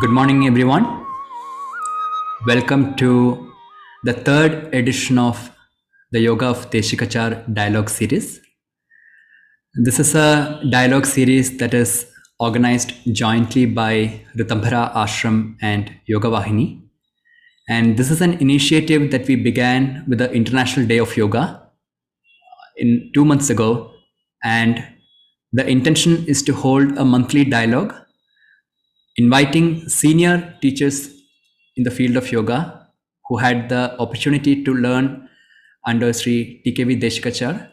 Good morning, everyone. Welcome to the third edition of the Yoga of Desikachar dialogue series. This is a dialogue series that is organized jointly by Ritambhara Ashram and Yogavahini. And this is an initiative that we began with the International Day of Yoga 2 months ago. And the intention is to hold a monthly dialogue inviting senior teachers in the field of yoga who had the opportunity to learn under Sri TKV Desikachar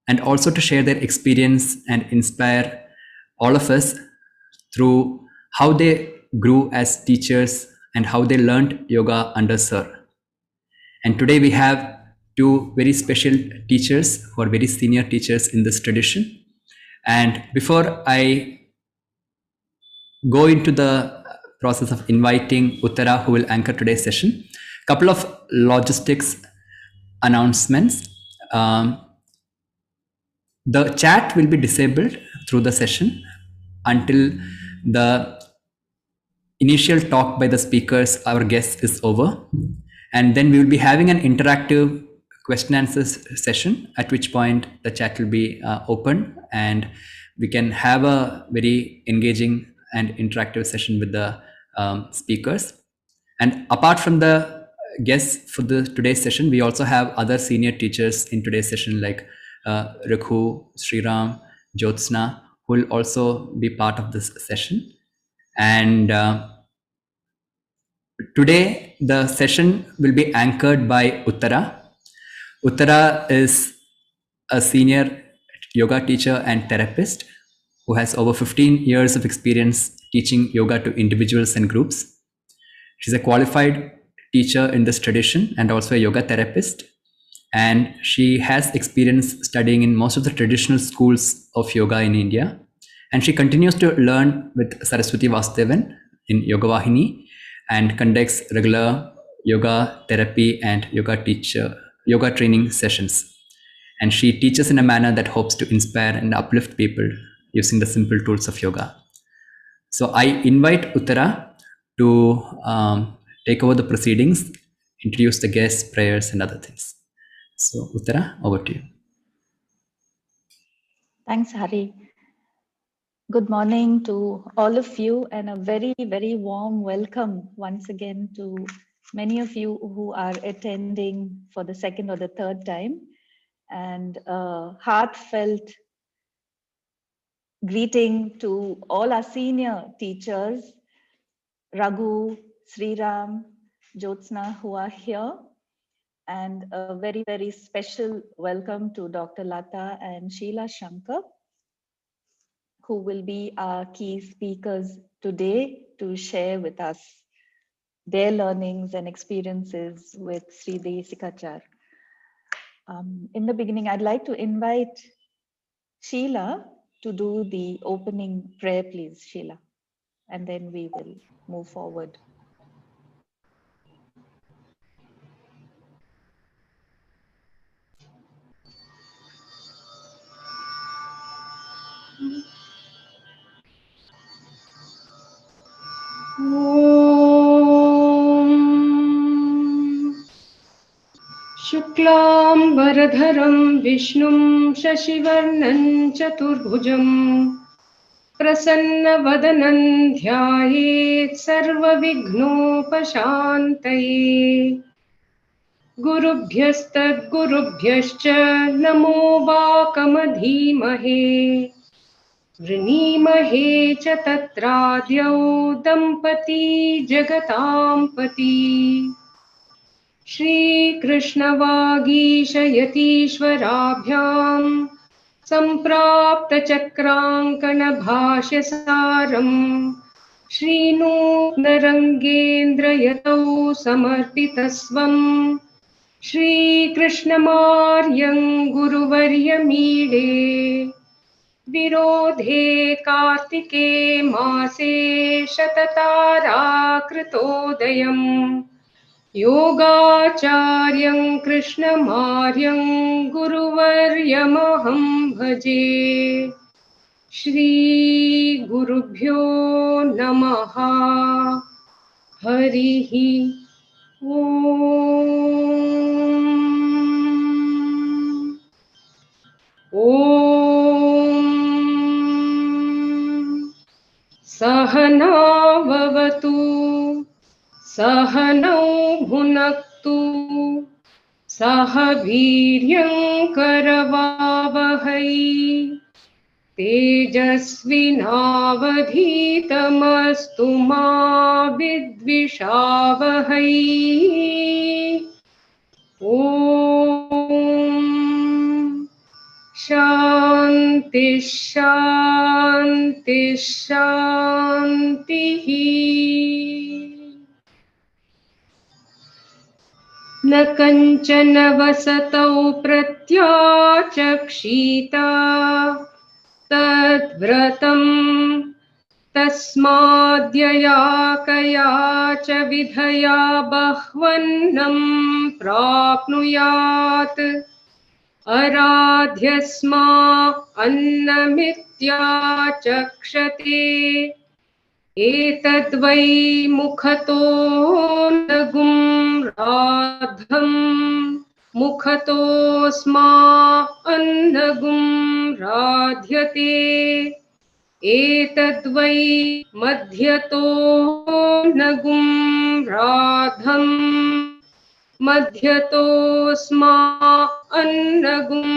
and also to share their experience and inspire all of us through how they grew as teachers and how they learned yoga under Sir. And today we have two very special teachers who are very senior teachers in this tradition. And before I go into the process of inviting Uttara, who will anchor today's session, couple of logistics announcements. The chat will be disabled through the session until the initial talk by the speakers, our guests, is over. And then we will be having an interactive question answers session, at which point the chat will be open and we can have a very engaging and interactive session with the speakers. And apart from the guests for the today's session, we also have other senior teachers in today's session like Raghu, Sriram, Jyotsna, who will also be part of this session. And today the session will be anchored by Uttara. Uttara is a senior yoga teacher and therapist who has over 15 years of experience teaching yoga to individuals and groups. She's a qualified teacher in this tradition and also a yoga therapist. And she has experience studying in most of the traditional schools of yoga in India. And she continues to learn with Saraswati Vasudevan in Yogavahini and conducts regular yoga therapy and yoga training sessions. And she teaches in a manner that hopes to inspire and uplift people using the simple tools of yoga. So I invite Uttara to take over the proceedings, introduce the guests, prayers, and other things. So Uttara, over to you. Thanks, Hari. Good morning to all of you and a very, very warm welcome once again to many of you who are attending for the second or the third time, and a heartfelt greeting to all our senior teachers, Raghu, Sriram, Jyotsna, who are here, and a very, very special welcome to Dr. Lata and Sheila Shankar, who will be our key speakers today to share with us their learnings and experiences with Sri Desikachar. In the beginning, I'd like to invite Sheila to do the opening prayer, please, Sheila, and then we will move forward. शुक्लाम्बरधरं विष्णुं शशिवर्णं चतुर्भुजं प्रसन्नवदनं ध्यायेत् सर्वविघ्नोपशान्तये गुरुभ्यस्तद्गुरुभ्यश्च नमो वाकमधीमहे वृणीमहे च तत्राद्यौ दम्पती जगतां पती श्रीकृष्णवागीशयतीश्वराभ्यां सम्प्राप्तचक्राङ्कणभाष्यसारं श्रीनूत्नरङ्गेन्द्रयतौ समर्पितस्वं श्रीकृष्णमार्यं गुरुवर्यमीडे विरोधे कार्तिके मासे शतताराकृतोदयम् योगाचार्यं कृष्णमार्यं गुरुवर्यमहं भजे श्रीगुरुभ्यो नमः हरिः ॐ सहनाववतु सहनौ भुनक्तु सह वीर्यङ्करवावहै तेजस्विनावधीतमस्तु मा विद्विषावहै ॐ शान्ति शान्ति शान्तिः न कञ्चन वसतौ प्रत्याचक्षीता तद्व्रतम् तस्माद्यया कया च विधया बह्वन्नं प्राप्नुयात् अराध्यस्मा अन्नमित्याचक्षते एतद्वै मुखतो लघुं राधम् मुखतोऽस्मा अन्नगुं राध्यते एतद्वै मध्यतो नगुं राधम् मध्यतोऽस्मा अन्नगुं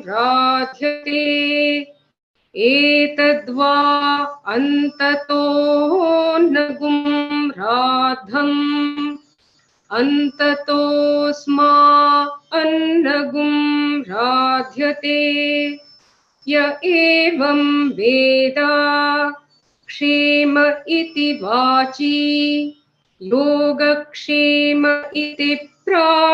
राध्यते एतद्वा अन्ततो नगुं राधम् अन्ततोऽस्मा अन्नगुं राध्यते य एवं वेद क्षेम इति वाची योगक्षेम इति प्राणापानयोः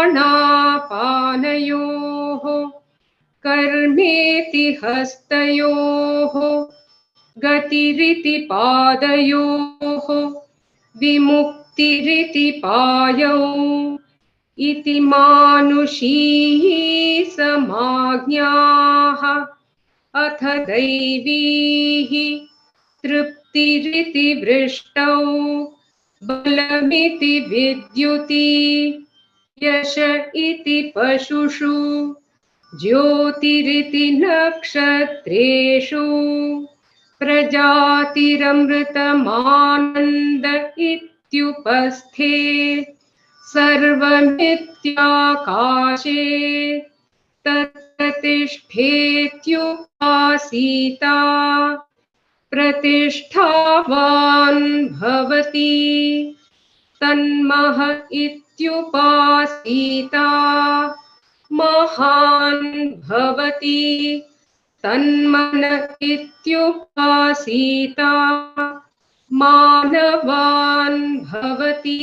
कर्मेति हस्तयोः गतिरिति पादयोः विमुक्तिरिति पायौ इति मानुषीः समाज्ञाः अथ दैवीः तृप्तिरिति वृष्टौ बलमिति विद्युति यश इति पशुषु ज्योतिरिति नक्षत्रेषु प्रजातिरमृतमानन्द इत्युपस्थे सर्वमित्याकाशे तत्प्रतिष्ठेत्युपासीता प्रतिष्ठावान् भवति तन्मह इत्युपासीता महान् भवति तन्मन इत्युपासीता मानवान् भवति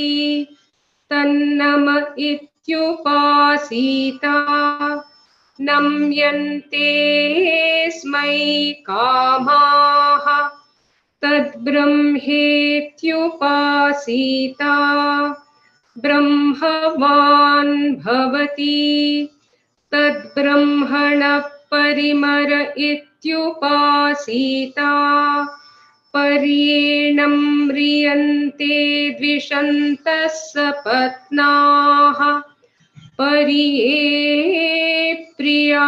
तन्नम इत्युपासीता नम्यन्ते स्मै कामाः तद्ब्रह्मेत्युपासीता ब्रह्मवान् भवति तद्ब्रह्मणः परिमर इत्युपासीता पर्येणं म्रियन्ते द्विषन्तः सपत्नाः पर्ये प्रिया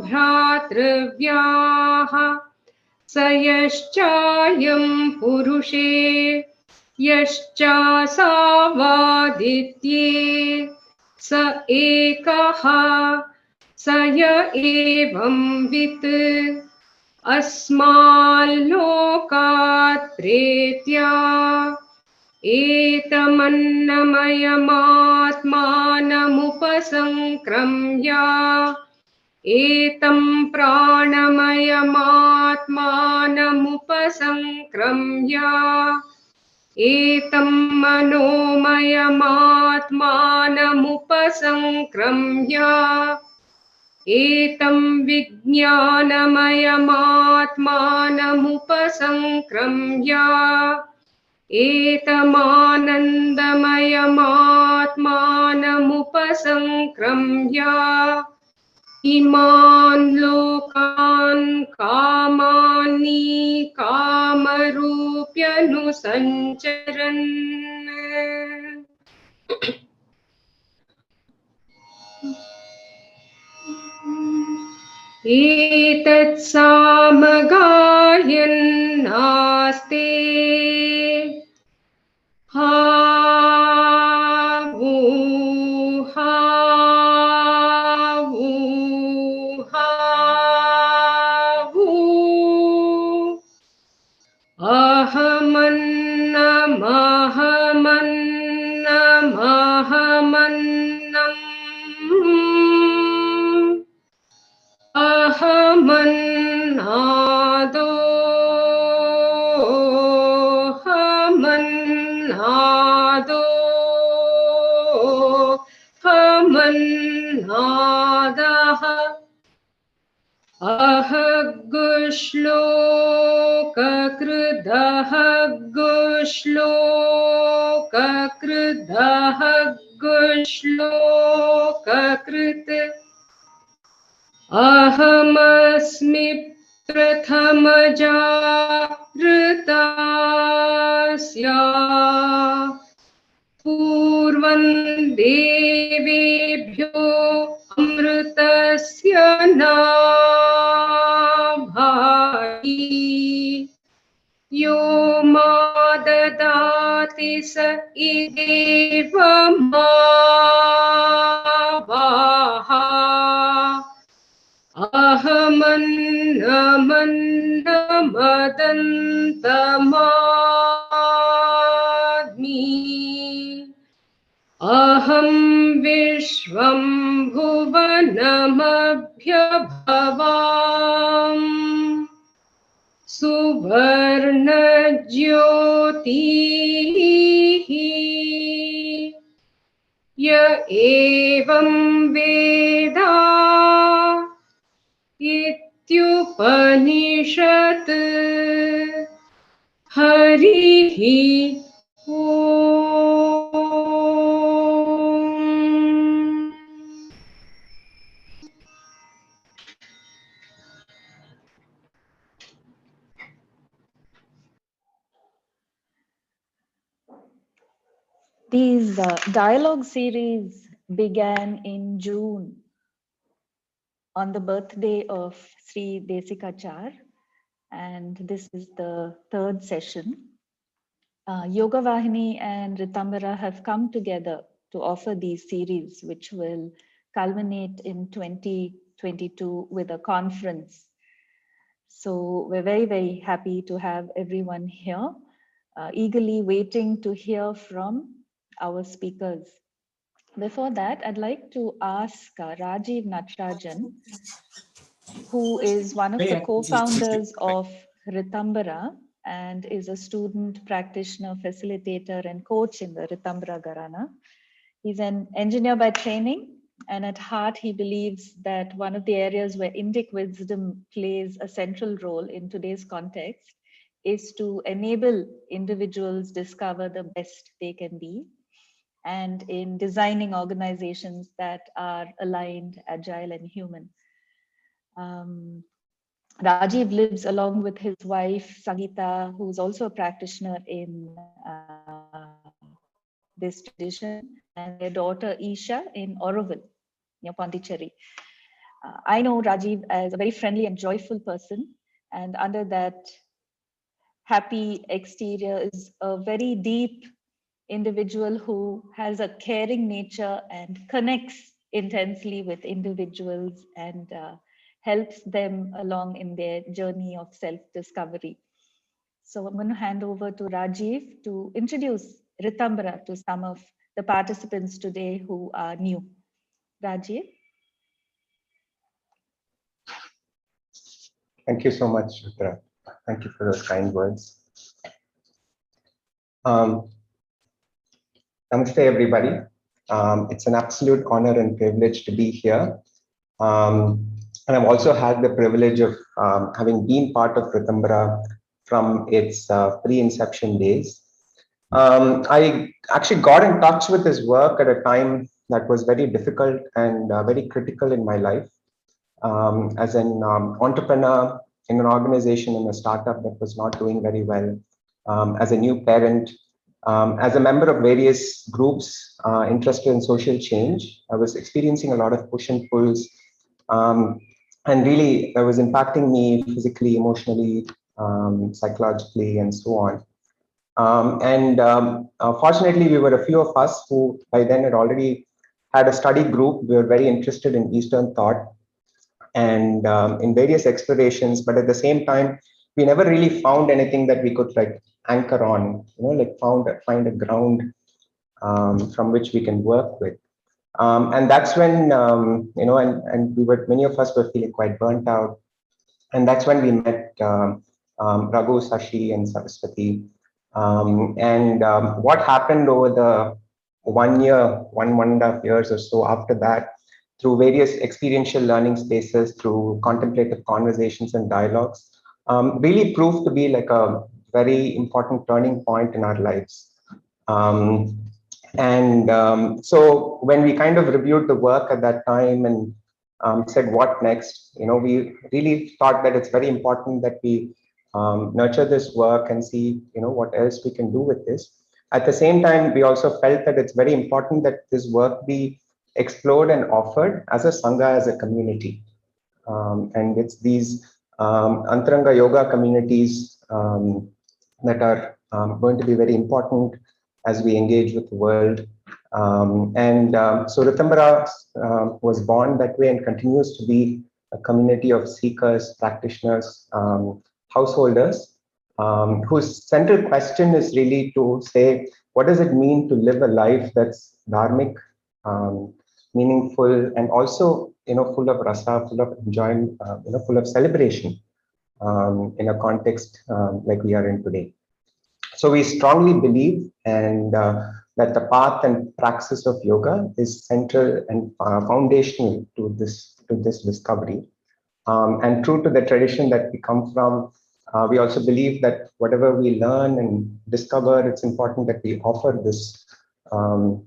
भ्रातृव्याः स यश्चायं पुरुषे यश्चासावादित्ये स एकः स य एवं वित् अस्माल्लोकात् प्रेत्या एतमन्नमयमात्मानमुपसङ्क्रम्य एतं प्राणमयमात्मानमुपसङ्क्रम्य एतं मनोमयमात्मानमुपसङ्क्रम्य एतं विज्ञानमयमात्मानमुपसङ्क्रम्य एतमानन्दमयमात्मानमुपसङ्क्रम्य इमान् लोकान् कामानि कामरूप्यनुसञ्चरन् एतत् सामगायन्नास्ते हा वो हा वो हा वो अहमन्नमहमन्नमहमन्नम् अहमन्नादो हमन्नादो हमन्नादः अहग्गुश्लोककृदः गुश्लोककृदः गुश्लोककृत् अहमस्मि प्रथमजागृतास्या पूर्वं देवेभ्यो अमृतस्य नाभाति यो मा ददाति स इदेव मा वाहा अहमन्नमदन्तमाद्मि अहं विश्वं भुवनमभ्यभवाम् सुवर्णज्योतिः य एवं वेद इत्युपनिषत् हरिः ओम्। These dialogue series began in June on the birthday of Sri Desikachar, and this is the third session. Yogavahini and Ritambhara have come together to offer these series, which will culminate in 2022 with a conference. So we're very, very happy to have everyone here, eagerly waiting to hear from our speakers. Before that, I'd like to ask Rajiv Natarajan, who is one of the co-founders of Ritambhara and is a student practitioner, facilitator, and coach in the Ritambhara Gharana. He's an engineer by training, and at heart, he believes that one of the areas where Indic wisdom plays a central role in today's context is to enable individuals discover the best they can be, and in designing organizations that are aligned, agile, and human. Rajiv lives along with his wife, Sangeeta, who's also a practitioner in this tradition, and their daughter, Isha, in Auroville, near Pondicherry. I know Rajiv as a very friendly and joyful person, and under that happy exterior is a very deep individual who has a caring nature and connects intensely with individuals and helps them along in their journey of self-discovery. So I'm going to hand over to Rajiv to introduce Ritambhara to some of the participants today who are new. Rajiv. Thank you so much, Rutra. Thank you for those kind words. Namaste, everybody. It's an absolute honor and privilege to be here. And I've also had the privilege of having been part of Ritambhara from its pre-inception days. I actually got in touch with his work at a time that was very difficult and very critical in my life. As an entrepreneur in an organization, in a startup that was not doing very well, as a new parent, as a member of various groups interested in social change, I was experiencing a lot of push and pulls and really it was impacting me physically, emotionally, psychologically, and so on. Fortunately, we were a few of us who by then had already had a study group. We were very interested in Eastern thought and in various explorations, but at the same time, we never really found anything that we could like anchor on, like find a ground from which we can work with. And that's when, and many of us were feeling quite burnt out. And that's when we met Raghu, Sashi, and Saraswati. What happened over the 1 year, 1.5 years or so after that, through various experiential learning spaces, through contemplative conversations and dialogues, really proved to be like a very important turning point in our lives. So when we kind of reviewed the work at that time and said what next, we really thought that it's very important that we nurture this work and see, what else we can do with this. At the same time, we also felt that it's very important that this work be explored and offered as a sangha, as a community. And it's these Antaranga yoga communities that are going to be very important as we engage with the world. So Ritambhara was born that way and continues to be a community of seekers, practitioners, householders, whose central question is really to say, what does it mean to live a life that's dharmic, meaningful, and also, full of rasa, full of enjoyment, full of celebration in a context like we are in today. So we strongly believe that the path and praxis of yoga is central and foundational to this discovery. And true to the tradition that we come from, we also believe that whatever we learn and discover, it's important that we offer this, to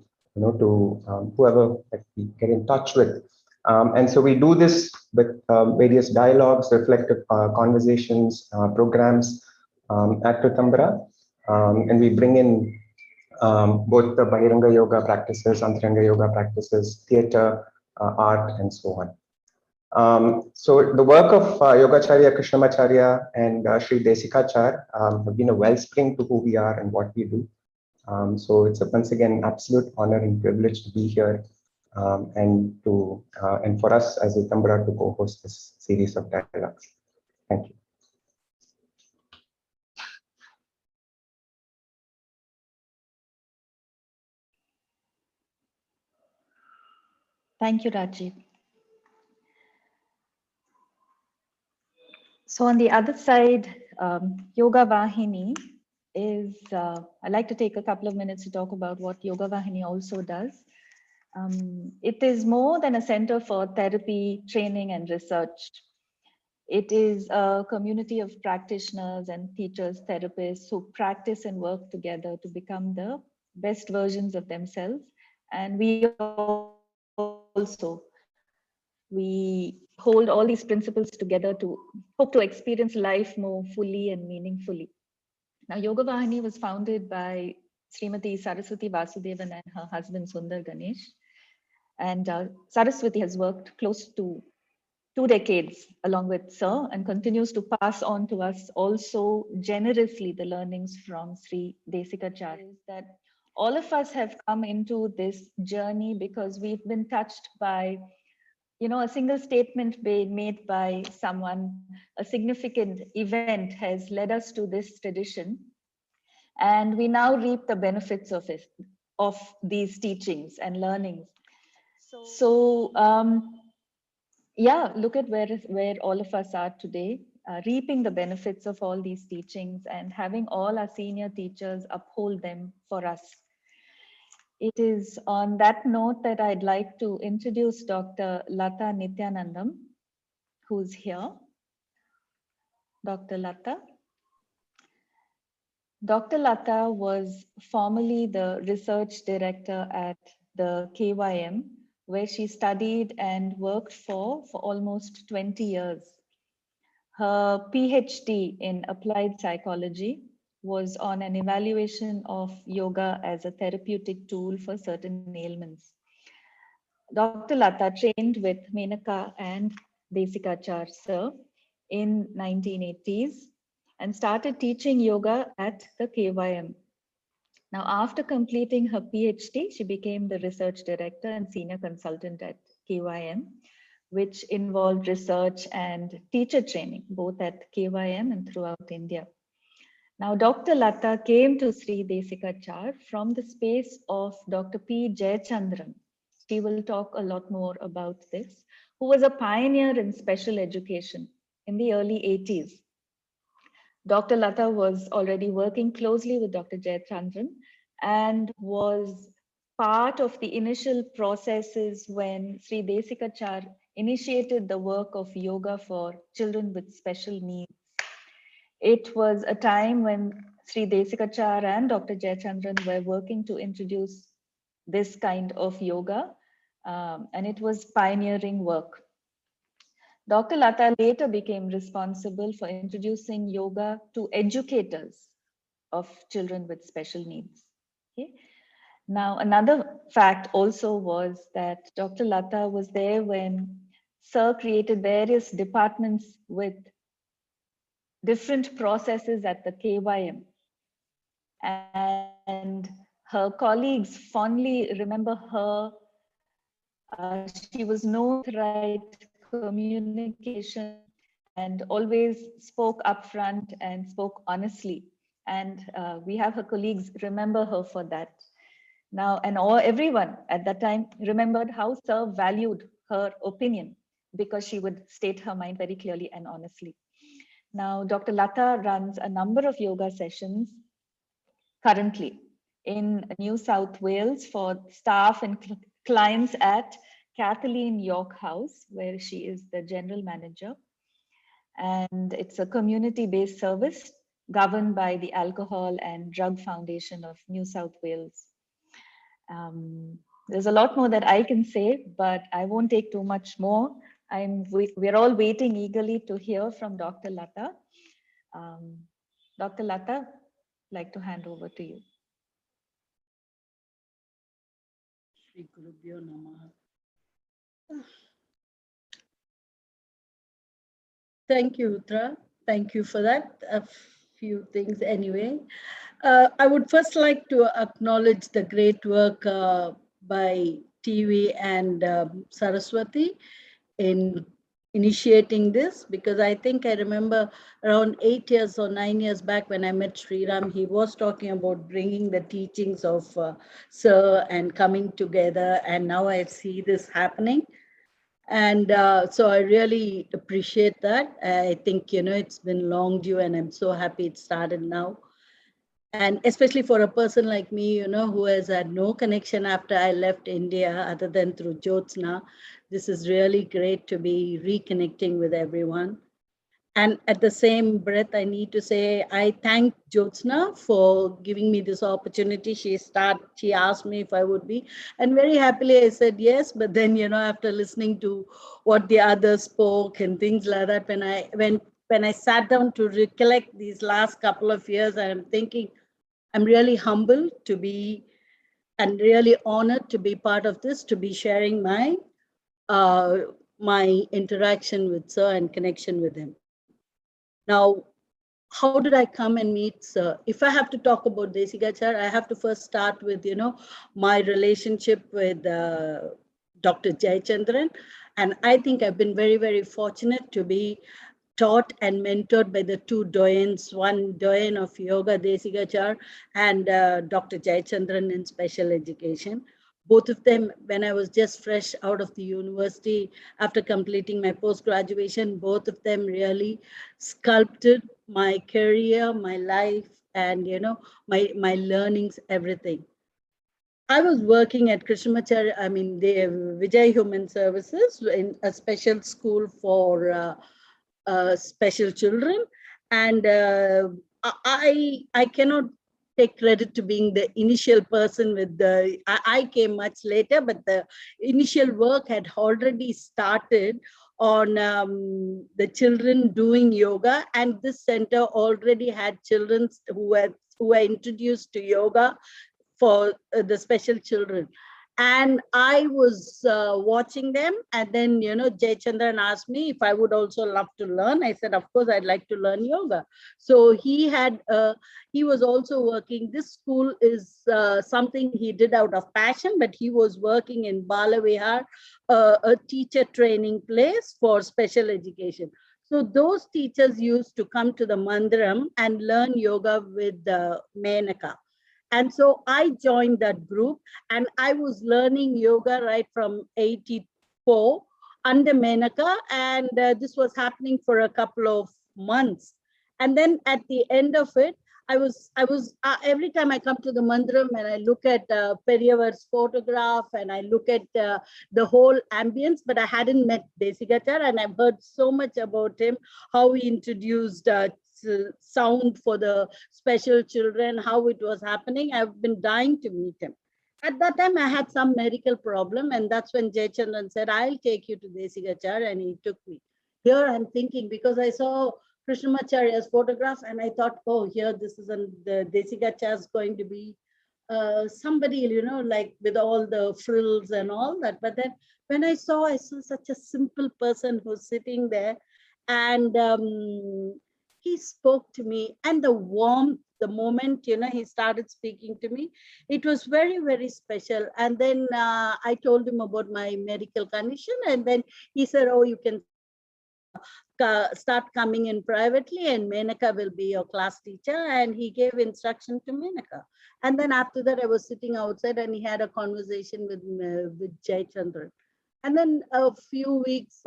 whoever that we get in touch with. And so we do this with various dialogues, reflective conversations, programs at Ritambhara. And we bring in both the Bahiranga yoga practices, Antaranga yoga practices, theater, art, and so on. So the work of Yogacharya, Krishnamacharya, and Sri Desikachar have been a wellspring to who we are and what we do. So it's once again absolute honor and privilege to be here and for us as Ritambhara to co-host this series of dialogues. Thank you. Thank you, Rajiv. So on the other side, Yogavahini is, I'd like to take a couple of minutes to talk about what Yogavahini also does. It is more than a center for therapy, training, and research. It is a community of practitioners and teachers, therapists who practice and work together to become the best versions of themselves. And we also, we hold all these principles together to hope to experience life more fully and meaningfully. Now, Yogavahini was founded by Srimati Saraswati Vasudevan and her husband Sundar Ganesh. And Saraswati has worked close to 2 decades along with Sir and continues to pass on to us also generously the learnings from Sri Desikachar. That all of us have come into this journey because we've been touched by, a single statement being made by someone, a significant event has led us to this tradition. And we now reap the benefits of it, of these teachings and learnings. So, yeah, look at where all of us are today, reaping the benefits of all these teachings and having all our senior teachers uphold them for us. It is on that note that I'd like to introduce Dr. Lata Nityanandam, who's here. Dr. Lata. Dr. Lata was formerly the research director at the KYM, where she studied and worked for almost 20 years. Her PhD in applied psychology was on an evaluation of yoga as a therapeutic tool for certain ailments. Dr. Lata trained with Menaka and Desikachar sir in 1980s and started teaching yoga at the KYM. Now, after completing her PhD, she became the research director and senior consultant at KYM, which involved research and teacher training, both at KYM and throughout India. Now, Dr. Lata came to Sri Desikachar from the space of Dr. P. Jayachandran. She will talk a lot more about this, who was a pioneer in special education in the early 80s. Dr. Lata was already working closely with Dr. Jayachandran and was part of the initial processes when Sri Desikachar initiated the work of yoga for children with special needs. It was a time when Sri Desikachar and Dr. Jayachandran were working to introduce this kind of yoga, and it was pioneering work. Dr. Lata later became responsible for introducing yoga to educators of children with special needs. Okay. Now, another fact also was that Dr. Lata was there when Sir created various departments with different processes at the KYM. And her colleagues fondly remember her. She was known for right communication and always spoke upfront and spoke honestly. And we have her colleagues remember her for that. Now, and everyone at that time remembered how Sir valued her opinion because she would state her mind very clearly and honestly. Now, Dr. Lata runs a number of yoga sessions currently in New South Wales for staff and clients at Kathleen York House, where she is the general manager. And it's a community-based service governed by the Alcohol and Drug Foundation of New South Wales. There's a lot more that I can say, but I won't take too much more. We're all waiting eagerly to hear from Dr. Lata. Dr. Lata, I'd like to hand over to you. Shri Gurubhyo Namaha. Thank you, Uttara. Thank you for that. A few things anyway. I would first like to acknowledge the great work by TV and Saraswati in initiating this, because I think I remember around 8 years or 9 years back when I met Sri Ram, he was talking about bringing the teachings of Sir and coming together, and now I see this happening. And so I really appreciate that. I think, it's been long due, and I'm so happy it started now. And especially for a person like me, who has had no connection after I left India other than through Jyotsna, this is really great to be reconnecting with everyone. And at the same breath, I need to say, I thank Jyotsna for giving me this opportunity. She asked me if I would be, and very happily I said yes. But then, after listening to what the others spoke and things like that, when I sat down to recollect these last couple of years, I'm thinking, I'm really humbled to be and really honored to be part of this, to be sharing my interaction with Sir and connection with him. Now, how did I come and meet Sir? If I have to talk about Desikachar, I have to first start with, my relationship with Dr. Jayachandran. And I think I've been very, very fortunate to be taught and mentored by the two doyens, one doyen of yoga, Desikachar, and Dr. Jayachandran in special education. Both of them, when I was just fresh out of the university after completing my post-graduation, both of them really sculpted my career, my life, and my learnings, everything. I was working at Krishnamacharya, the Vijay Human Services in a special school for special children, and I cannot take credit to being the initial person with I came much later, but the initial work had already started on the children doing yoga, and this center already had children who were introduced to yoga for the special children. And I was watching them, and then, you know, Jay Chandran asked me if I would also love to learn. I said, of course, I'd like to learn yoga. So he was also working. This school is something he did out of passion, but he was working in Balavihar, a teacher training place for special education. So those teachers used to come to the Mandiram and learn yoga with Menaka. And so I joined that group, and I was learning yoga right from 84 under Menaka. And this was happening for a couple of months. And then at the end of it, every time I come to the Mandiram and I look at Periyavar's photograph and I look at the whole ambience, but I hadn't met Desikachar, and I've heard so much about him, how he introduced sound for the special children, how it was happening. I've been dying to meet him. At that time, I had some medical problem, and that's when Jay Chandran said, I'll take you to Desikachar, and he took me. Here I'm thinking, because I saw Krishnamacharya's photograph, and I thought, oh, here, this is the Desikachar is going to be somebody, you know, like with all the frills and all that. But then when I saw such a simple person who's sitting there, and he spoke to me, and the warmth, the moment, you know, he started speaking to me, it was very, very special. And then I told him about my medical condition, and then he said, oh, you can start coming in privately, and Menaka will be your class teacher. And he gave instruction to Menaka. And then after that, I was sitting outside, and he had a conversation with Jay Chandran. And then a few weeks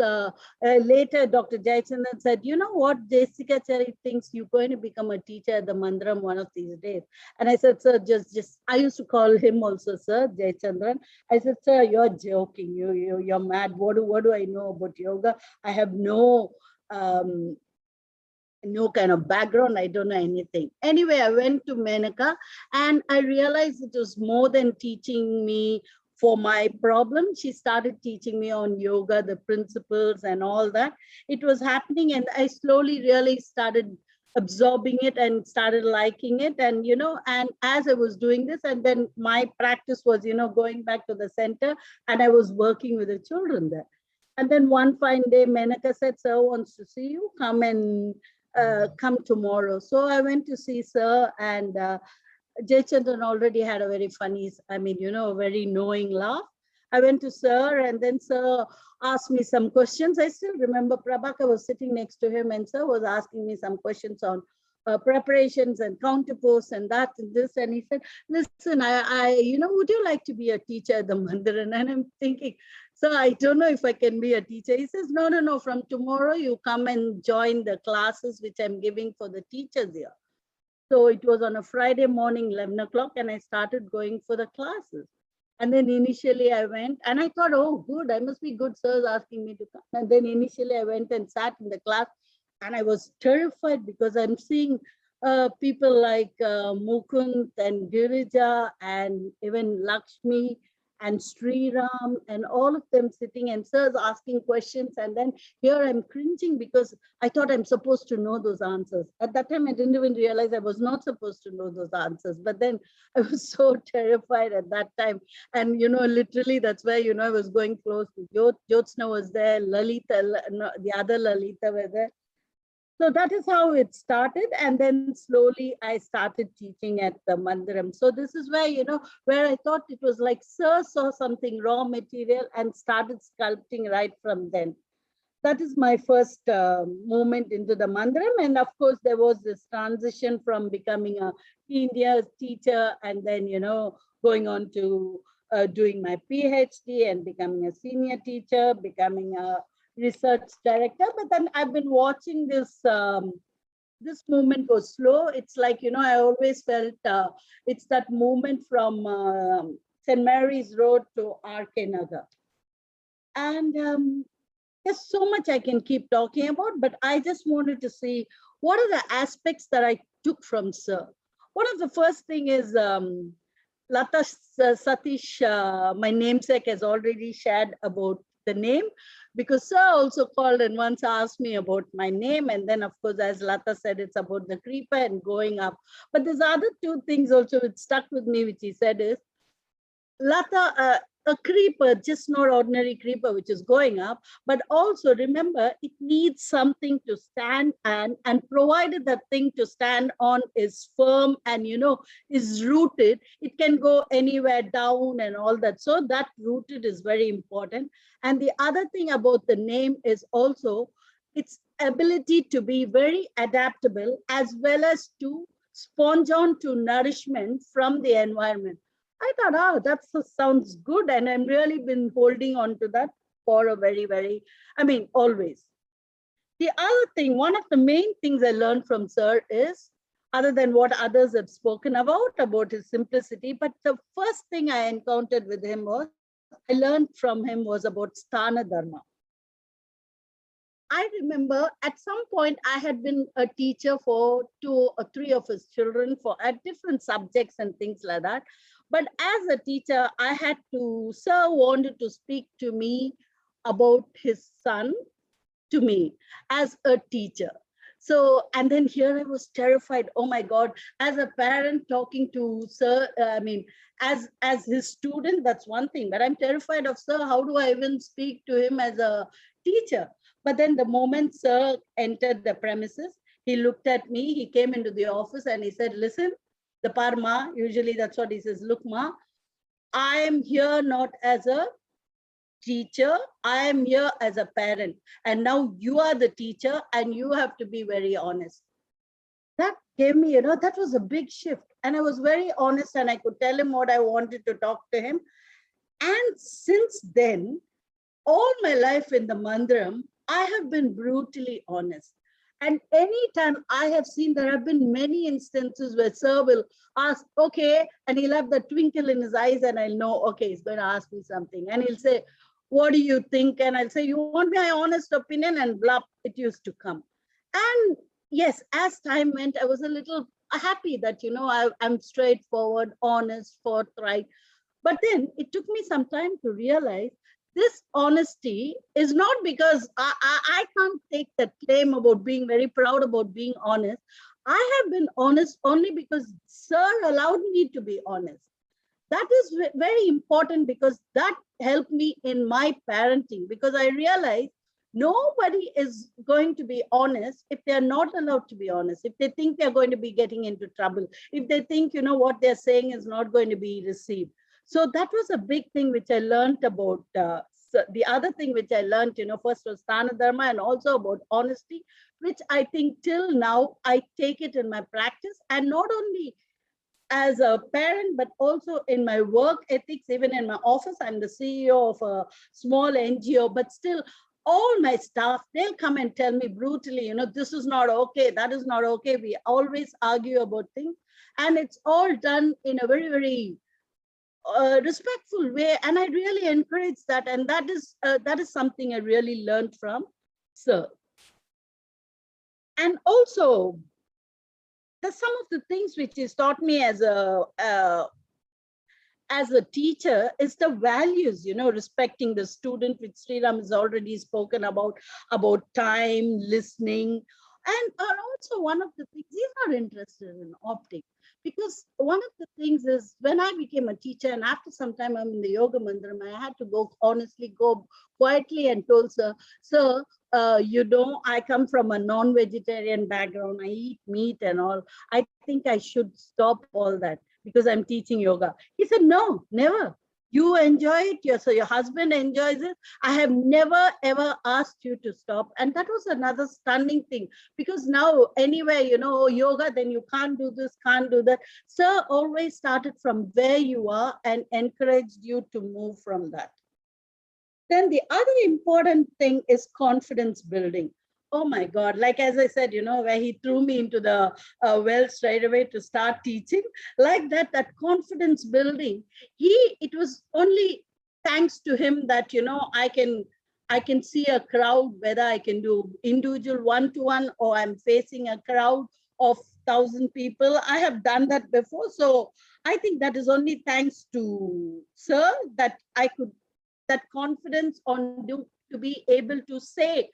later, Dr. Jayachandran said, you know what, Desikachar thinks you're going to become a teacher at the Mandiram one of these days. And I said, sir, just I used to call him also, sir, Jayachandran. I said, sir, you're joking. You're mad. What do I know about yoga? I have no kind of background. I don't know anything. Anyway, I went to Menaka, and I realized it was more than teaching me for my problem. She started teaching me on yoga, the principles and all that. It was happening, and I slowly really started absorbing it and started liking it. And, you know, and as I was doing this, and then my practice was, you know, going back to the center, and I was working with the children there. And then one fine day, Menaka said, sir wants to see you, come and come tomorrow. So I went to see sir, and Jay Chandran already had a very funny, very knowing laugh. I went to sir, and then sir asked me some questions. I still remember Prabhakar was sitting next to him, and sir was asking me some questions on preparations and counterposts and that and this. And he said, listen, would you like to be a teacher at the Mandir? And I'm thinking, so I don't know if I can be a teacher. He says, no, from tomorrow you come and join the classes which I'm giving for the teachers here. So it was on a Friday morning, 11 o'clock, and I started going for the classes. And then initially I went, and I thought, oh, good, I must be good, sir's asking me to come. And then initially I went and sat in the class, and I was terrified because I'm seeing people like Mukund and Girija and even Lakshmi and Sri Ram and all of them sitting, and sir's asking questions. And then here I'm cringing because I thought I'm supposed to know those answers. At that time, I didn't even realize I was not supposed to know those answers. But then I was so terrified at that time. And, literally that's where, I was going close to Jyotsna was there, Lalita, the other Lalita were there. So that is how it started. And then slowly I started teaching at the Mandiram. So this is where, where I thought it was like sir saw something raw material and started sculpting right from then. That is my first movement into the Mandiram. And of course, there was this transition from becoming a teen years teacher and then, going on to doing my PhD and becoming a senior teacher, becoming a research director. But then I've been watching this, this movement was slow. It's like, I always felt it's that movement from St. Mary's Road to R.K. Nagar. And there's so much I can keep talking about, but I just wanted to see what are the aspects that I took from sir. One of the first thing is Lata Satish, my namesake, has already shared about the name, because sir also called and once asked me about my name. And then of course, as Lata said, it's about the creeper and going up. But there's other two things also which stuck with me, which he said is, Lata, a creeper, just not ordinary creeper, which is going up, but also remember it needs something to stand and provided that thing to stand on is firm and, is rooted, it can go anywhere down and all that. So that rooted is very important. And the other thing about the name is also its ability to be very adaptable as well as to sponge on to nourishment from the environment. I thought, oh, that sounds good. And I'm really been holding on to that for a very, always. The other thing, one of the main things I learned from Sir is, other than what others have spoken about his simplicity, but the first thing I encountered with him was, I learned from him was about Sthana Dharma. I remember at some point I had been a teacher for 2 or 3 of his children at different subjects and things like that. But as a teacher, Sir wanted to speak to me about his son to me as a teacher. So, and then here I was terrified. Oh my God, as a parent talking to Sir, as his student, that's one thing, but I'm terrified of Sir. How do I even speak to him as a teacher? But then the moment Sir entered the premises, he looked at me, he came into the office and he said, listen, the Parma, usually that's what he says, look Ma, I am here not as a teacher, I am here as a parent. And now you are the teacher and you have to be very honest. That gave me, that was a big shift. And I was very honest and I could tell him what I wanted to talk to him. And since then, all my life in the Mandiram, I have been brutally honest. And anytime I have seen, there have been many instances where Sir will ask, okay, and he'll have the twinkle in his eyes and I'll know, okay, he's going to ask me something. And he'll say, what do you think? And I'll say, you want my honest opinion? And blah, it used to come. And yes, as time went, I was a little happy that, I'm straightforward, honest, forthright. But then it took me some time to realize this honesty is not because I can't take that claim about being very proud about being honest. I have been honest only because Sir allowed me to be honest. That is very important because that helped me in my parenting, because I realized nobody is going to be honest if they're not allowed to be honest, if they think they're going to be getting into trouble, if they think, what they're saying is not going to be received. So that was a big thing which I learned about. The other thing which I learned, first was Sthana Dharma and also about honesty, which I think till now I take it in my practice, and not only as a parent, but also in my work ethics, even in my office. I'm the CEO of a small NGO, but still all my staff, they'll come and tell me brutally, this is not okay, that is not okay. We always argue about things, and it's all done in a very, very respectful way, and I really encourage that, and that is something I really learned from Sir. And also, some of the things which he's taught me as a teacher is the values, respecting the student, which Sriram has already spoken about time, listening, and also one of the things, he's not interested in optics. Because one of the things is, when I became a teacher and after some time I'm in the yoga mandiram, I had to go quietly and told Sir, I come from a non-vegetarian background, I eat meat and all. I think I should stop all that because I'm teaching yoga. He said, no, never. You enjoy it, so your husband enjoys it. I have never ever asked you to stop. And that was another stunning thing, because now anywhere, yoga, then you can't do this, can't do that. Sir always started from where you are and encouraged you to move from that. Then the other important thing is confidence building. Oh my God, like as I said, where he threw me into the well straight away to start teaching, like that confidence building, it was only thanks to him that, I can see a crowd, whether I can do individual one-to-one or I'm facing a crowd of 1,000 people. I have done that before. So I think that is only thanks to Sir that I could, that confidence to be able to say.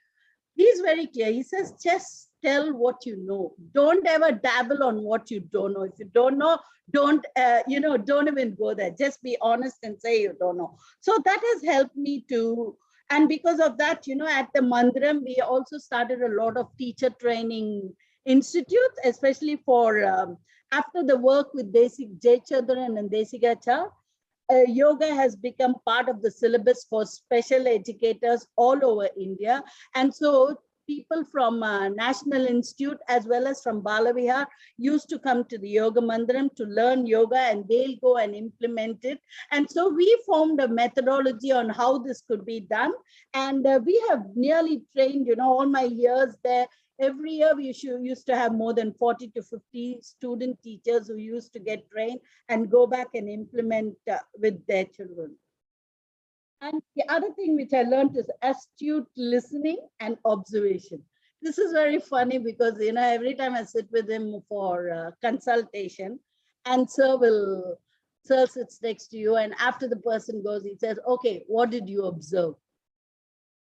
He's very clear. He says, just tell what you know. Don't ever dabble on what you don't know. If you don't know, don't don't even go there. Just be honest and say you don't know. So that has helped me to. And because of that, at the Mandiram, we also started a lot of teacher training institutes, especially for after the work with Desikachar and Desikachar. Yoga has become part of the syllabus for special educators all over India. And so people from National Institute as well as from Balavihar used to come to the Yoga Mandiram to learn yoga, and they'll go and implement it. And so we formed a methodology on how this could be done. And we have nearly trained, all my years there. Every year we used to have more than 40 to 50 student teachers who used to get trained and go back and implement with their children. And the other thing which I learned is astute listening and observation. This is very funny because, every time I sit with him for consultation, and sir sits next to you, and after the person goes, he says, okay, what did you observe?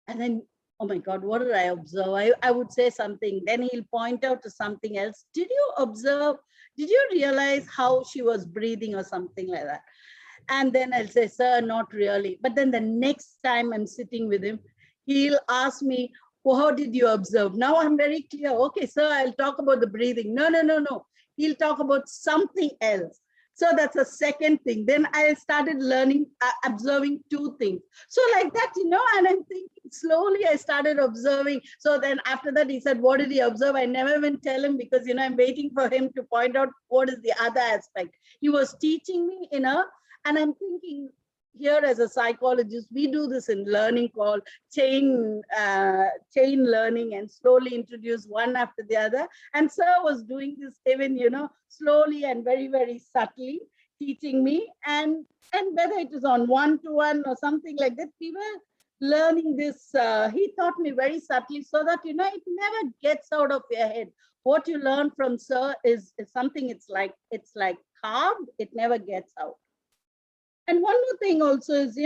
And then, oh my God, what did I observe? I would say something. Then he'll point out to something else. Did you observe? Did you realize how she was breathing or something like that? And then I'll say, sir, not really. But then the next time I'm sitting with him, he'll ask me, well, how did you observe? Now I'm very clear. Okay, sir, I'll talk about the breathing. No. He'll talk about something else. So that's a second thing. Then I started learning, observing two things. So like that, and I'm thinking slowly I started observing. So then after that, he said, what did he observe? I never even tell him because, I'm waiting for him to point out what is the other aspect. He was teaching me, and I'm thinking here as a psychologist, we do this in learning called chain learning, and slowly introduce one after the other. And sir was doing this even, slowly and very, very subtly teaching me. And whether it is on one-to-one or something like that, we were learning this. He taught me very subtly so that, it never gets out of your head. What you learn from sir is something, it's like carved, it never gets out. And one more thing also is,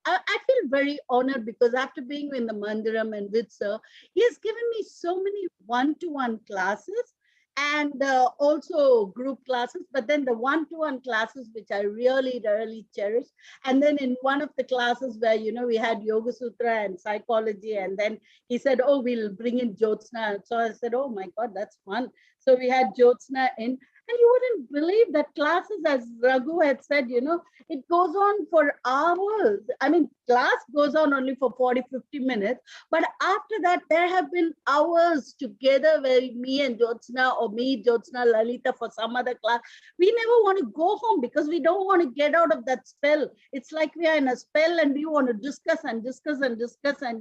I feel very honored because after being in the Mandiram and with sir, he has given me so many one-to-one classes and also group classes, but then the one-to-one classes, which I really, really cherish. And then in one of the classes where, we had Yoga Sutra and psychology, and then he said, oh, we'll bring in Jyotsna. So I said, oh my God, that's fun. So we had Jyotsna in. And you wouldn't believe that classes, as Raghu had said, it goes on for hours. I mean, class goes on only for 40, 50 minutes. But after that, there have been hours together where me and Jyotsna, or me, Jyotsna, Lalita for some other class, we never want to go home because we don't want to get out of that spell. It's like we are in a spell and we want to discuss and discuss and discuss. And,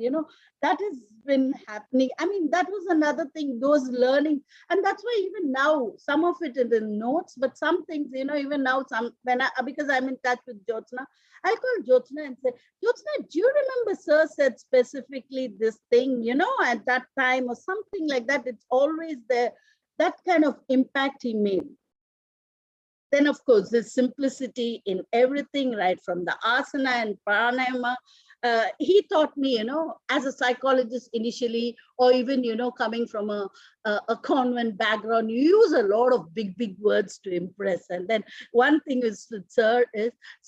that has been happening. I mean, that was another thing, those learning. And that's why even now, some of it is in notes, but some things, even now, because I'm in touch with Jyotsna, I'll call Jyotsna and say, Jyotsna, do you remember sir said specifically this thing, at that time or something like that? It's always there, that kind of impact he made. Then, of course, the simplicity in everything, right from the asana and pranayama. He taught me, as a psychologist initially, or even, coming from a convent background, you use a lot of big, big words to impress. And then one thing is with sir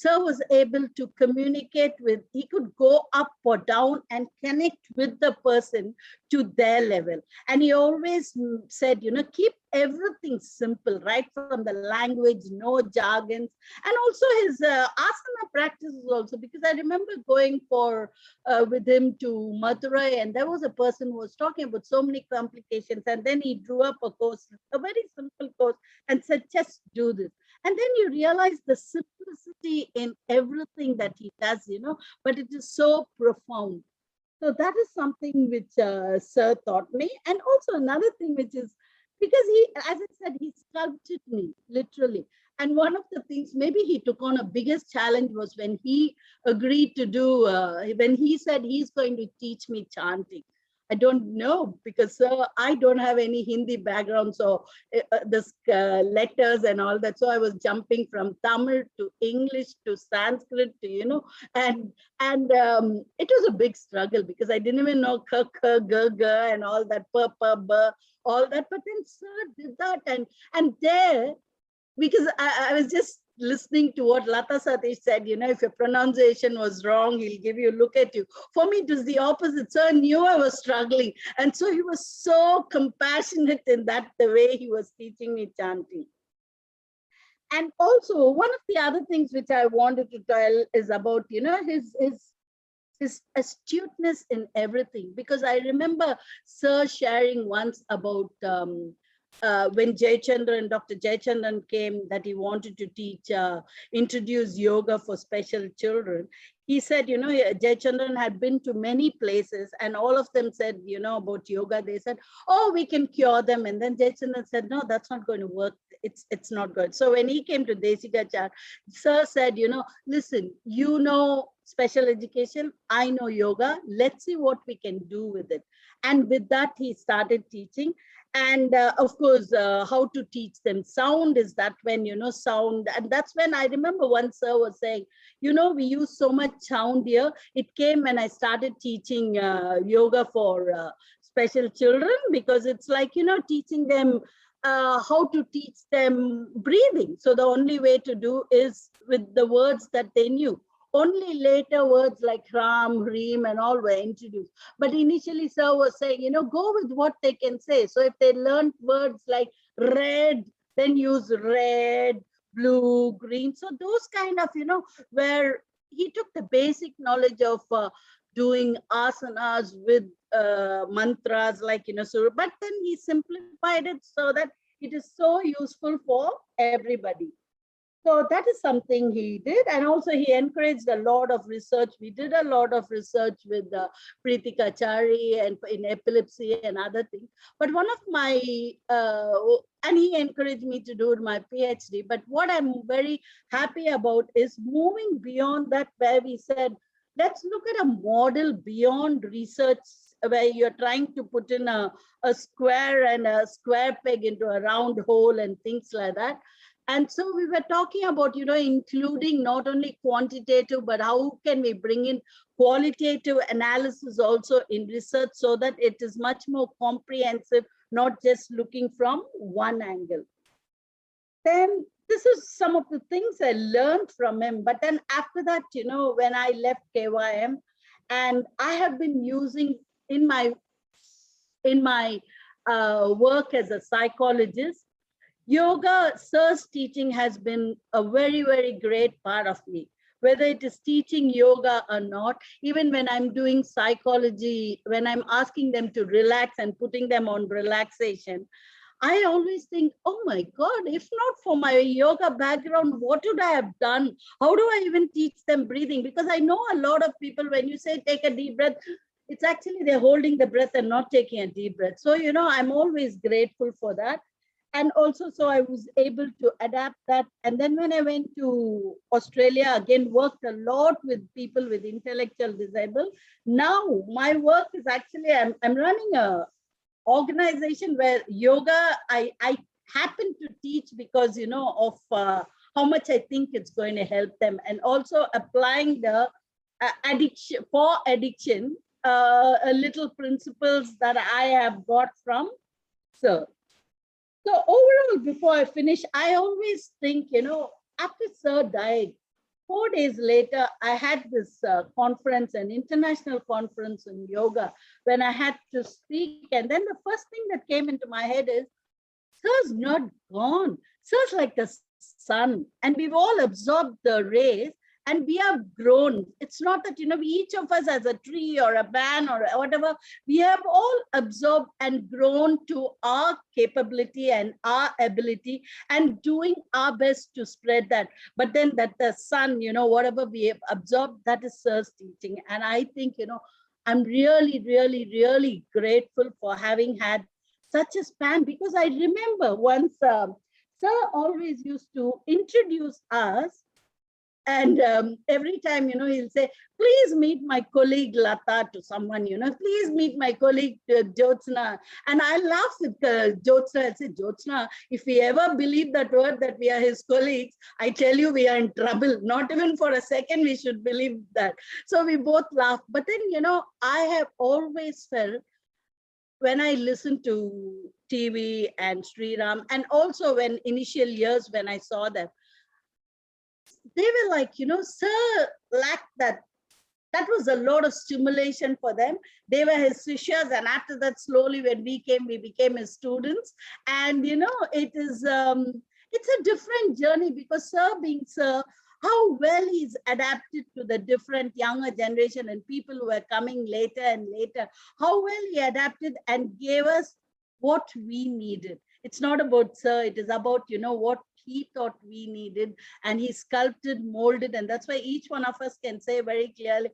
was able to communicate with, he could go up or down and connect with the person to their level. And he always said, keep everything simple, right from the language, no jargons. And also his asana practices also, because I remember going with him to Madurai, and there was a person who was talking about so many complications, and then he drew up a course, a very simple course, and said, just do this. And then you realize the simplicity in everything that he does, but it is so profound. So that is something which sir taught me. And also another thing which is, because he, as I said, he sculpted me, literally. And one of the things maybe he took on a biggest challenge was when he agreed to do, when he said he's going to teach me chanting. I don't know, because I don't have any Hindi background, so this letters and all that. So I was jumping from Tamil to English to Sanskrit to, and it was a big struggle because I didn't even know k, k, g, g, and all that, p, p, b, all that. But then sir did that, and there, because I was just listening to what Lata Satish said, if your pronunciation was wrong, he'll give you a look at you. For me, it was the opposite. So I knew I was struggling. And so he was so compassionate in that, the way he was teaching me chanting. And also, one of the other things which I wanted to tell is about, his astuteness in everything. Because I remember Sir sharing once about when Jayachandran, Dr. Jayachandran came, that he wanted to teach, introduce yoga for special children. He said, Jayachandran had been to many places and all of them said, about yoga. They said, oh, we can cure them. And then Jayachandran said, no, that's not going to work. It's not good. So when he came to Desikachar, Sir said, listen, special education, I know yoga. Let's see what we can do with it. And with that, he started teaching. And of course, how to teach them sound is that when, sound. And that's when I remember one sir was saying, we use so much sound here. It came when I started teaching yoga for special children, because it's like, teaching them how to teach them breathing. So the only way to do is with the words that they knew. Only later words like Ram, Reem and all were introduced. But initially sir was saying, go with what they can say. So if they learned words like red, then use red, blue, green. So those kind of, where he took the basic knowledge of doing asanas with mantras like, so, but then he simplified it so that it is so useful for everybody. So that is something he did. And also he encouraged a lot of research. We did a lot of research with Desikachar and in epilepsy and other things. But one of my, and he encouraged me to do my PhD. But what I'm very happy about is moving beyond that, where we said, let's look at a model beyond research, where you're trying to put in a square and a square peg into a round hole and things like that. And so we were talking about, including not only quantitative, but how can we bring in qualitative analysis also in research so that it is much more comprehensive, not just looking from one angle. Then this is some of the things I learned from him. But then after that, when I left KYM, and I have been using in my work as a psychologist, yoga, Sir's teaching has been a very, very great part of me. Whether it is teaching yoga or not, even when I'm doing psychology, when I'm asking them to relax and putting them on relaxation, I always think, oh my God, if not for my yoga background, what would I have done? How do I even teach them breathing? Because I know a lot of people, when you say take a deep breath, it's actually they're holding the breath and not taking a deep breath. So, I'm always grateful for that. And also, so I was able to adapt that. And then when I went to Australia, again, worked a lot with people with intellectual disabled. Now my work is actually, I'm running a organization where yoga, I happen to teach because, of how much I think it's going to help them. And also applying the addiction, a little principles that I have got from Sir. So overall, before I finish, I always think, after Sir died, 4 days later, I had this conference, an international conference in yoga, when I had to speak. And then the first thing that came into my head is, Sir's not gone. Sir's like the sun. And we've all absorbed the rays. And we have grown. It's not that, each of us as a tree or a ban or whatever, we have all absorbed and grown to our capability and our ability and doing our best to spread that. But then that the sun, whatever we have absorbed, that is Sir's teaching. And I think, I'm really, really, really grateful for having had such a span, because I remember once Sir always used to introduce us And every time, he'll say, please meet my colleague Lata to someone, please meet my colleague Jyotsna. And I laugh with Jyotsna. I say, Jyotsna, if we ever believe that word that we are his colleagues, I tell you, we are in trouble. Not even for a second we should believe that. So we both laugh. But then, I have always felt, when I listen to TV and Sriram, and also when initial years when I saw them, they were like, sir lacked that. That was a lot of stimulation for them. They were his shishas, and after that, slowly when we came, we became his students. And it is it's a different journey, because sir being sir, how well he's adapted to the different younger generation and people who are coming later and later, how well he adapted and gave us what we needed. It's not about sir, it is about, what he thought we needed, and he sculpted, molded, and that's why each one of us can say very clearly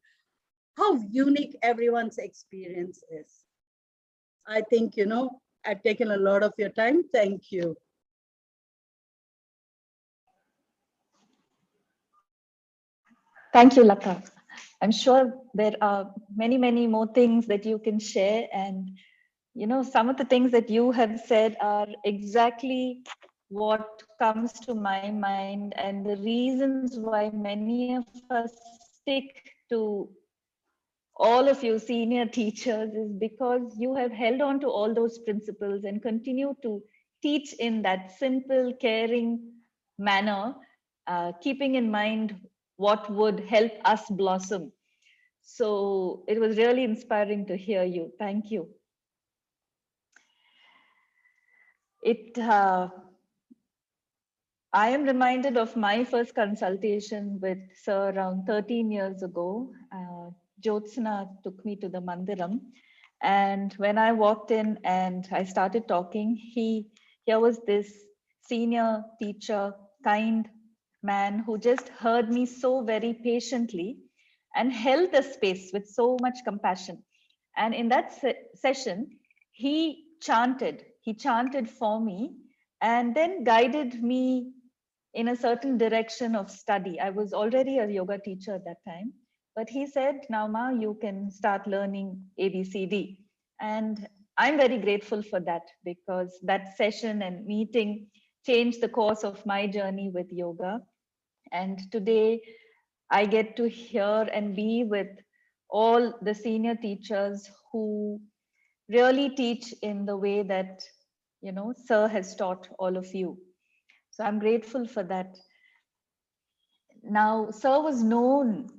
how unique everyone's experience is. I think, I've taken a lot of your time. Thank you. Thank you, Lata. I'm sure there are many, many more things that you can share. And, some of the things that you have said are exactly what comes to my mind, and the reasons why many of us stick to all of you senior teachers is because you have held on to all those principles and continue to teach in that simple, caring manner, keeping in mind what would help us blossom. So it was really inspiring to hear you. Thank you. I am reminded of my first consultation with Sir around 13 years ago. Jyotsna took me to the Mandiram. And when I walked in and I started talking, here was this senior teacher, kind man who just heard me so very patiently and held the space with so much compassion. And in that session, he chanted for me and then guided me in a certain direction of study. I was already a yoga teacher at that time, but he said, now Ma, you can start learning ABCD. And I'm very grateful for that, because that session and meeting changed the course of my journey with yoga. And today I get to hear and be with all the senior teachers who really teach in the way that, Sir has taught all of you. So I'm grateful for that. Now, Sir was known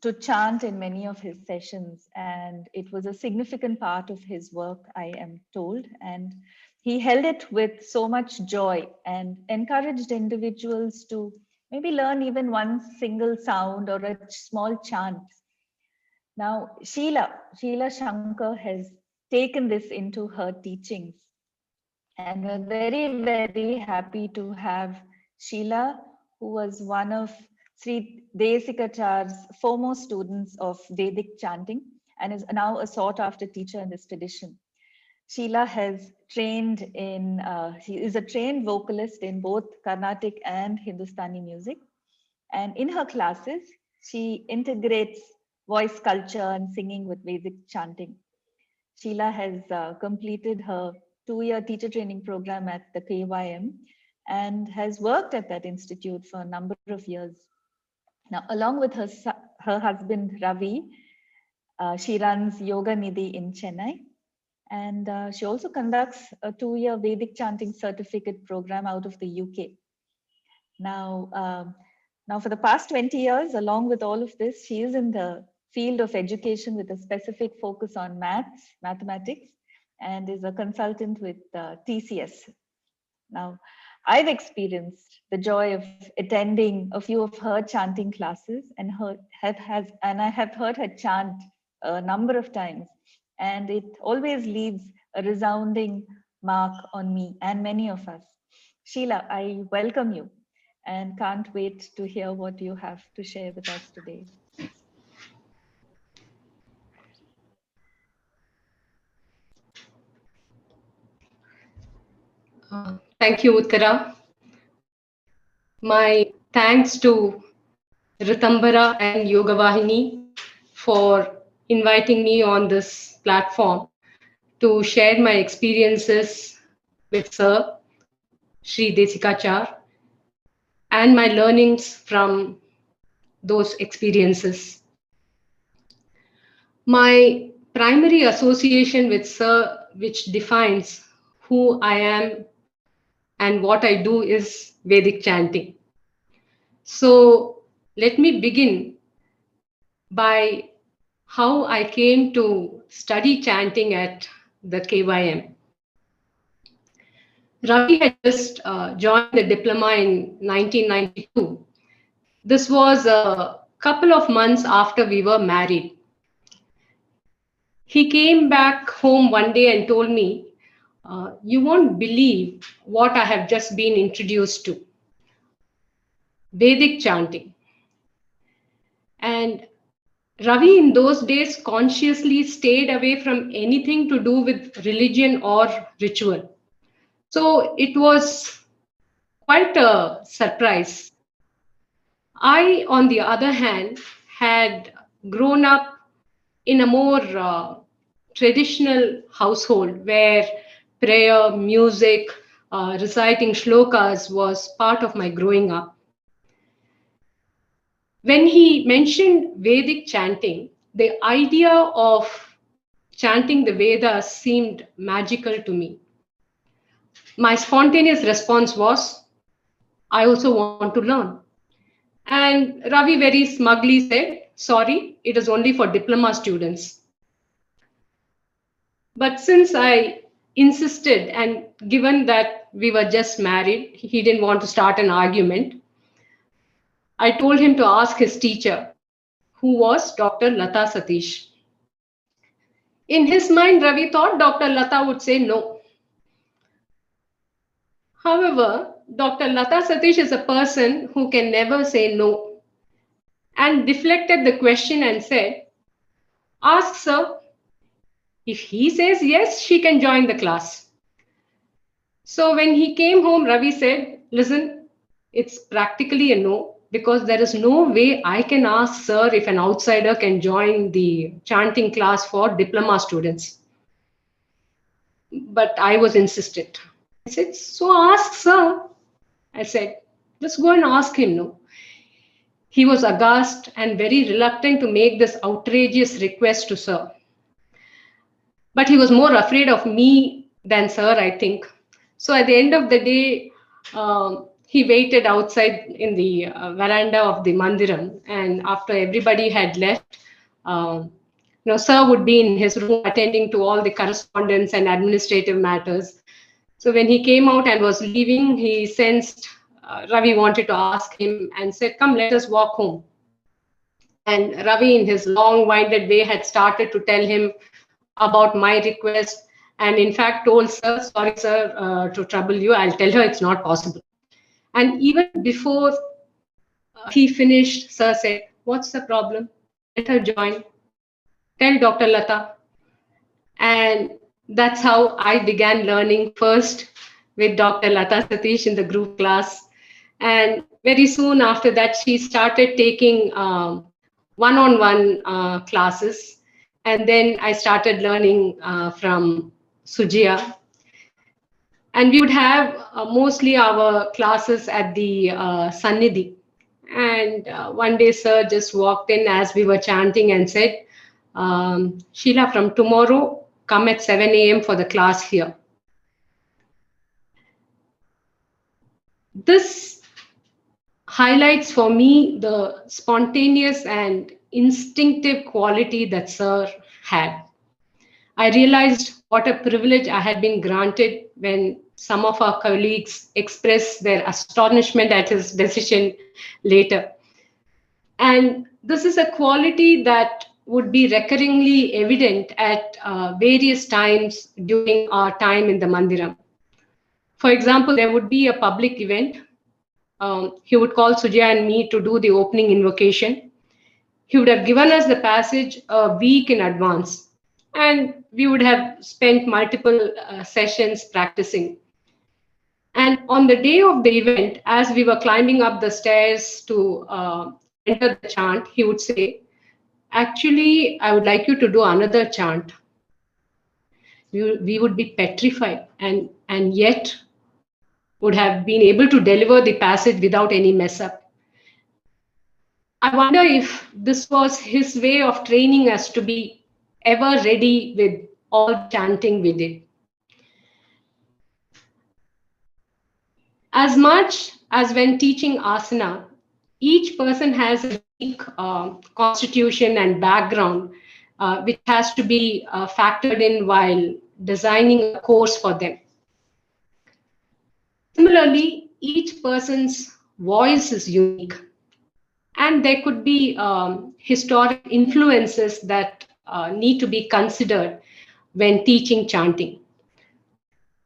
to chant in many of his sessions, and it was a significant part of his work, I am told. And he held it with so much joy and encouraged individuals to maybe learn even one single sound or a small chant. Now, Sheila Shankar has taken this into her teachings. And we're very, very happy to have Sheila, who was one of Sri Desikachar's foremost students of Vedic chanting and is now a sought after teacher in this tradition. Sheila has trained she is a trained vocalist in both Carnatic and Hindustani music. And in her classes, she integrates voice culture and singing with Vedic chanting. Sheila has completed her 2-year teacher training program at the KYM and has worked at that institute for a number of years. Now, along with her husband Ravi, she runs Yoga Nidhi in Chennai, and she also conducts a 2-year Vedic chanting certificate program out of the UK. Now, for the past 20 years, along with all of this, she is in the field of education with a specific focus on mathematics, and is a consultant with TCS. Now, I've experienced the joy of attending a few of her chanting classes, and I have heard her chant a number of times, and it always leaves a resounding mark on me and many of us. Sheila, I welcome you and can't wait to hear what you have to share with us today. Thank you, Uttara. My thanks to Ritambhara and Yogavahini for inviting me on this platform to share my experiences with Sir Sri Desikachar and my learnings from those experiences. My primary association with Sir, which defines who I am and what I do, is Vedic chanting. So let me begin by how I came to study chanting at the KYM. Ravi had just joined the diploma in 1992. This was a couple of months after we were married. He came back home one day and told me, you won't believe what I have just been introduced to, Vedic chanting. And Ravi in those days consciously stayed away from anything to do with religion or ritual. So it was quite a surprise. I, on the other hand, had grown up in a more traditional household where prayer, music, reciting shlokas was part of my growing up. When he mentioned Vedic chanting, the idea of chanting the Vedas seemed magical to me. My spontaneous response was, I also want to learn. And Ravi very smugly said, sorry, it is only for diploma students. But since I insisted, and given that we were just married, he didn't want to start an argument, I told him to ask his teacher, who was Dr. Lata Satish. In his mind, Ravi thought Dr. Lata would say no. However, Dr. Lata Satish is a person who can never say no, and deflected the question and said, ask sir. If he says yes, she can join the class. So when he came home, Ravi said, listen, it's practically a no, because there is no way I can ask sir if an outsider can join the chanting class for diploma students. But I was insistent. I said, so ask sir. I said, just go and ask him. No. He was aghast and very reluctant to make this outrageous request to sir. But he was more afraid of me than sir, I think. So at the end of the day, he waited outside in the veranda of the mandiram. And after everybody had left, sir would be in his room attending to all the correspondence and administrative matters. So when he came out and was leaving, he sensed Ravi wanted to ask him and said, come, let us walk home. And Ravi, in his long-winded way, had started to tell him about my request, and in fact told sir, sorry sir, to trouble you, I'll tell her it's not possible. And even before he finished, sir said, what's the problem? Let her join. Tell Dr. Lata. And that's how I began learning first with Dr. Lata Satish in the group class. And very soon after that, she started taking one-on-one classes. And then I started learning from Sujia. And we would have mostly our classes at the Sannidhi. And one day, sir just walked in as we were chanting and said, Sheila, from tomorrow, come at 7 a.m. for the class here. This highlights for me the spontaneous and instinctive quality that sir had. I realized what a privilege I had been granted when some of our colleagues expressed their astonishment at his decision later. And this is a quality that would be recurringly evident at various times during our time in the Mandiram. For example, there would be a public event. He would call Sujaya and me to do the opening invocation. He would have given us the passage a week in advance, and we would have spent multiple sessions practicing. And on the day of the event, as we were climbing up the stairs to enter the chant, he would say, actually, I would like you to do another chant. We would be petrified and yet would have been able to deliver the passage without any mess up. I wonder if this was his way of training us to be ever ready with all the chanting we did. As much as when teaching asana, each person has a unique constitution and background which has to be factored in while designing a course for them. Similarly, each person's voice is unique, and there could be historic influences that need to be considered when teaching chanting.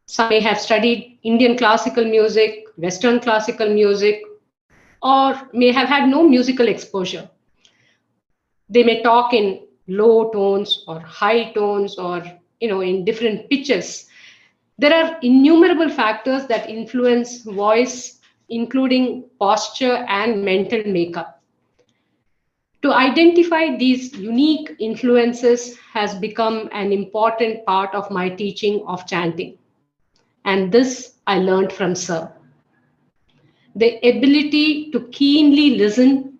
Some may have studied Indian classical music, Western classical music, or may have had no musical exposure. They may talk in low tones or high tones or in different pitches. There are innumerable factors that influence voice, including posture and mental makeup. To identify these unique influences has become an important part of my teaching of chanting. And this I learned from Sir. The ability to keenly listen,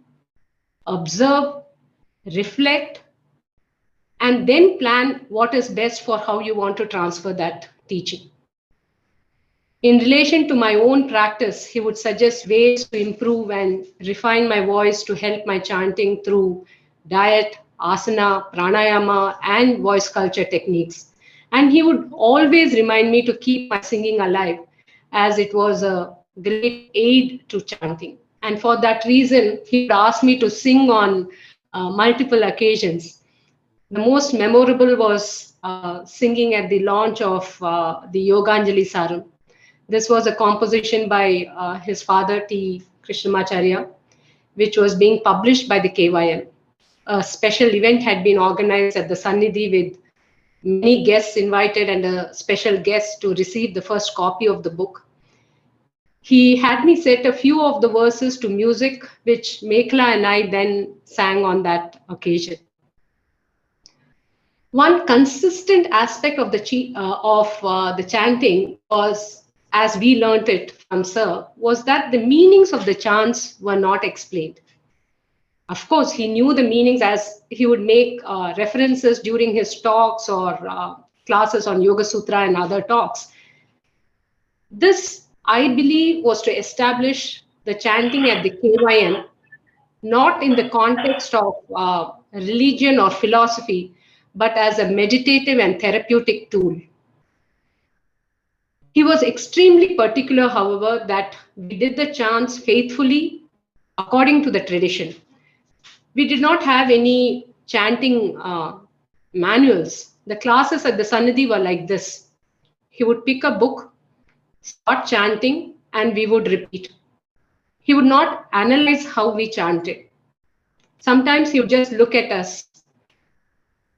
observe, reflect, and then plan what is best for how you want to transfer that teaching. In relation to my own practice, he would suggest ways to improve and refine my voice to help my chanting through diet, asana, pranayama, and voice culture techniques. And he would always remind me to keep my singing alive, as it was a great aid to chanting. And for that reason, he would ask me to sing on multiple occasions. The most memorable was singing at the launch of the Yoganjali Saram. This was a composition by his father, T. Krishnamacharya, which was being published by the KYM. A special event had been organized at the Sannidhi with many guests invited and a special guest to receive the first copy of the book. He had me set a few of the verses to music, which Mekhla and I then sang on that occasion. One consistent aspect of the chanting was, as we learnt it from Sir, was that the meanings of the chants were not explained. Of course, he knew the meanings as he would make references during his talks or classes on Yoga Sutra and other talks. This, I believe, was to establish the chanting at the KYM, not in the context of religion or philosophy, but as a meditative and therapeutic tool. He was extremely particular, however, that we did the chants faithfully according to the tradition. We did not have any chanting manuals. The classes at the Sannidhi were like this. He would pick a book, start chanting, and we would repeat. He would not analyze how we chanted. Sometimes he would just look at us.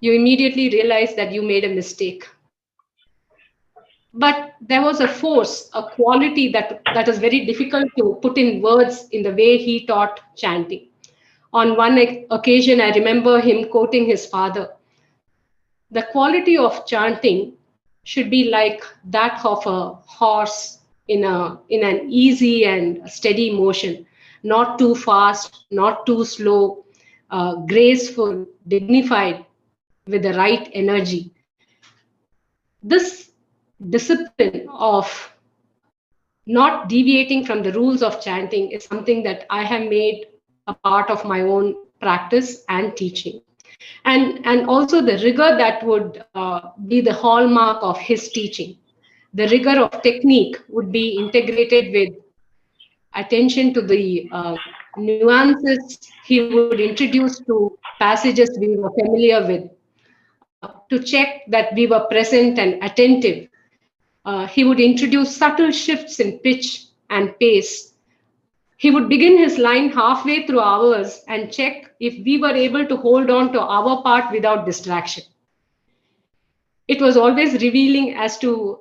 You immediately realize that you made a mistake. But there was a force, a quality that is very difficult to put in words in the way he taught chanting. On one occasion, I remember him quoting his father. The quality of chanting should be like that of a horse in an easy and steady motion, not too fast, not too slow, graceful, dignified, with the right energy. This discipline of not deviating from the rules of chanting is something that I have made a part of my own practice and teaching. And also the rigor that would be the hallmark of his teaching. The rigor of technique would be integrated with attention to the nuances he would introduce to passages we were familiar with, to check that we were present and attentive. He would introduce subtle shifts in pitch and pace. He would begin his line halfway through ours and check if we were able to hold on to our part without distraction. It was always revealing as to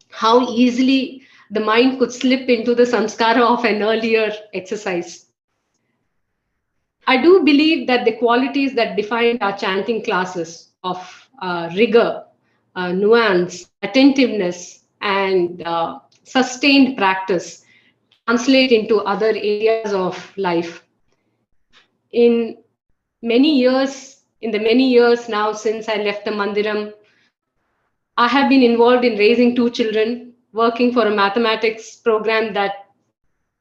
how easily the mind could slip into the samskara of an earlier exercise. I do believe that the qualities that defined our chanting classes of rigor, nuance, attentiveness, and sustained practice translate into other areas of life. In the many years now since I left the Mandiram, I have been involved in raising 2 children, working for a mathematics program that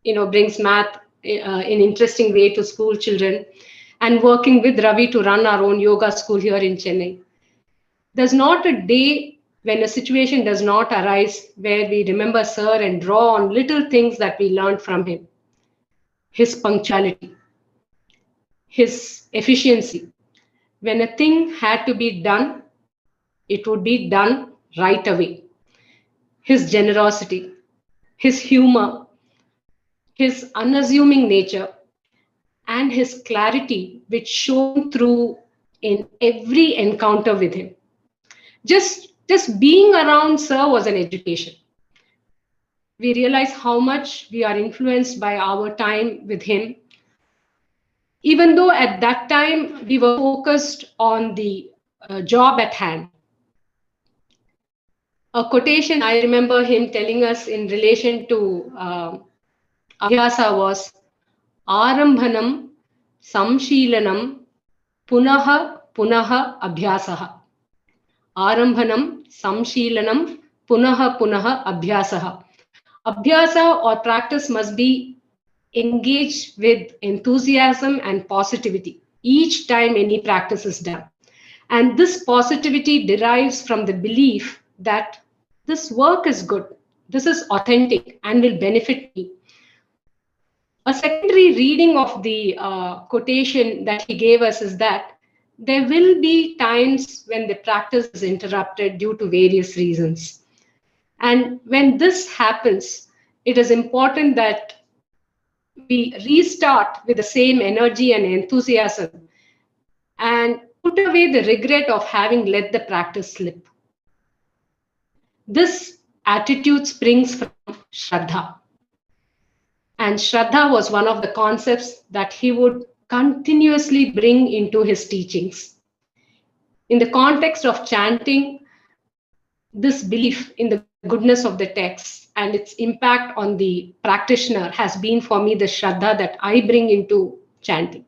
brings math in interesting way to school children, and working with Ravi to run our own yoga school here in Chennai. There's not a day when a situation does not arise where we remember Sir and draw on little things that we learned from him. His punctuality, his efficiency. When a thing had to be done, it would be done right away. His generosity, his humor, his unassuming nature, and his clarity, which shone through in every encounter with him. Just being around Sir was an education. We realize how much we are influenced by our time with him, even though at that time we were focused on the job at hand. A quotation I remember him telling us in relation to Abhyasa was Arambhanam Samshilanam Punaha Punaha Abhyasaha. Arambhanam Samshilanam Punaha Punaha Abhyasaha. Abhyasa or practice must be engaged with enthusiasm and positivity each time any practice is done. And this positivity derives from the belief that this work is good, this is authentic, and will benefit me. A secondary reading of the quotation that he gave us is that there will be times when the practice is interrupted due to various reasons. And when this happens, it is important that we restart with the same energy and enthusiasm and put away the regret of having let the practice slip. This attitude springs from Shraddha. And Shraddha was one of the concepts that he would continuously bring into his teachings. In the context of chanting, this belief in the goodness of the text and its impact on the practitioner has been for me the Shraddha that I bring into chanting.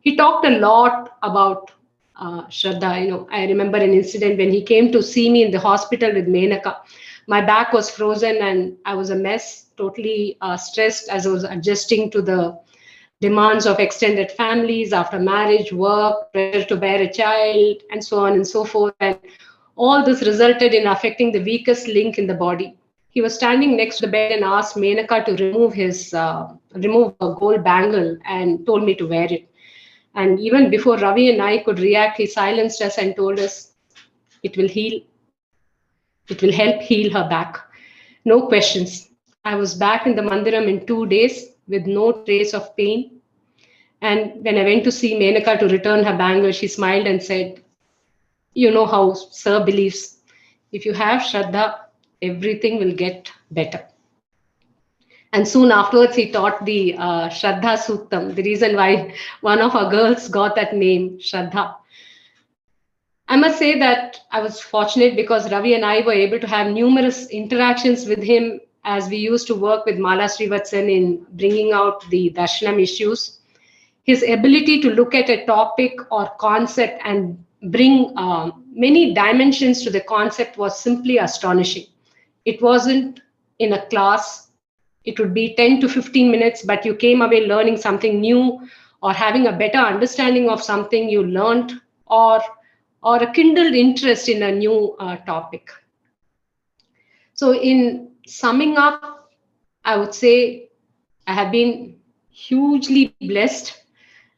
He talked a lot about Shraddha. I remember an incident when he came to see me in the hospital with Menaka. My back was frozen and I was a mess, totally stressed as I was adjusting to the demands of extended families after marriage, work, pressure to bear a child, and so on and so forth. And all this resulted in affecting the weakest link in the body. He was standing next to the bed and asked Menaka to remove a gold bangle and told me to wear it. And even before Ravi and I could react, he silenced us and told us, it will heal. It will help heal her back. No questions. I was back in the Mandiram in 2 days with no trace of pain. And when I went to see Menaka to return her bangle, she smiled and said, you know how Sir believes. If you have Shraddha, everything will get better. And soon afterwards, he taught the Shraddha Suktam, the reason why one of our girls got that name, Shraddha. I must say that I was fortunate because Ravi and I were able to have numerous interactions with him as we used to work with Mala Srivatsan in bringing out the Darshanam issues. His ability to look at a topic or concept and bring many dimensions to the concept was simply astonishing. It wasn't in a class. It would be 10 to 15 minutes, but you came away learning something new or having a better understanding of something you learned or a kindled interest in a new topic. So in summing up, I would say I have been hugely blessed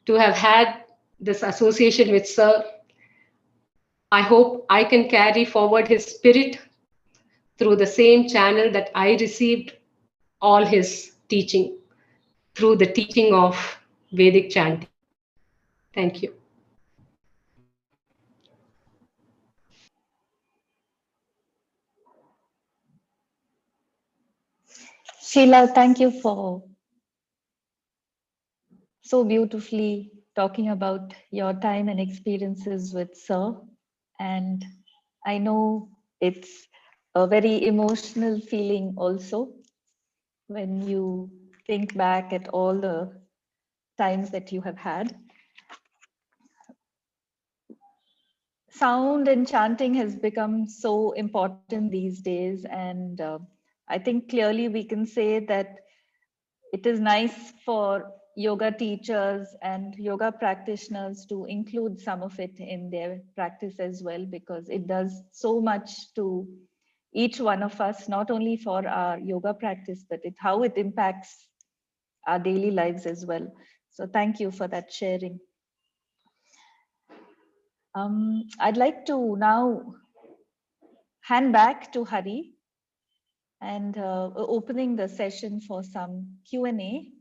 to have had this association with Sir. I hope I can carry forward his spirit through the same channel that I received all his teaching, through the teaching of Vedic chanting. Thank you. Sheila, thank you for so beautifully talking about your time and experiences with Sir. And I know it's a very emotional feeling also when you think back at all the times that you have had. Sound and chanting has become so important these days, and I think clearly we can say that it is nice for yoga teachers and yoga practitioners to include some of it in their practice as well, because it does so much to each one of us, not only for our yoga practice, but how it impacts our daily lives as well. So thank you for that sharing. I'd like to now hand back to Hari and opening the session for some Q&A.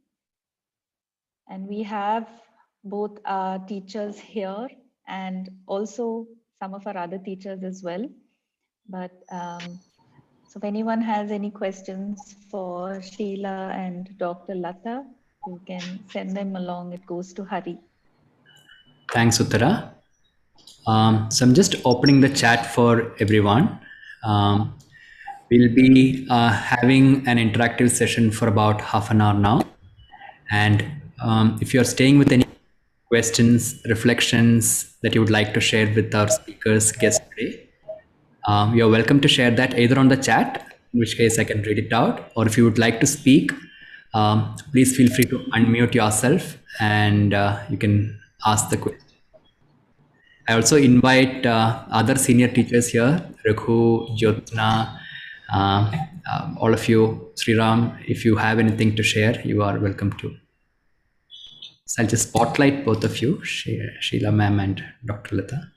And we have both our teachers here and also some of our other teachers as well. But so if anyone has any questions for Sheila and Dr. Lata, you can send them along. It goes to Hari. Thanks, Uttara. So I'm just opening the chat for everyone. We'll be having an interactive session for about half an hour now. And if you're staying with any questions, reflections that you would like to share with our speakers, guests today, you're welcome to share that either on the chat, in which case I can read it out, or if you would like to speak, please feel free to unmute yourself and you can ask the question. I also invite other senior teachers here, Raghu, Jyotna, all of you, Sriram, if you have anything to share, you are welcome to. So I'll just spotlight both of you, Sheila ma'am and Dr. Lata.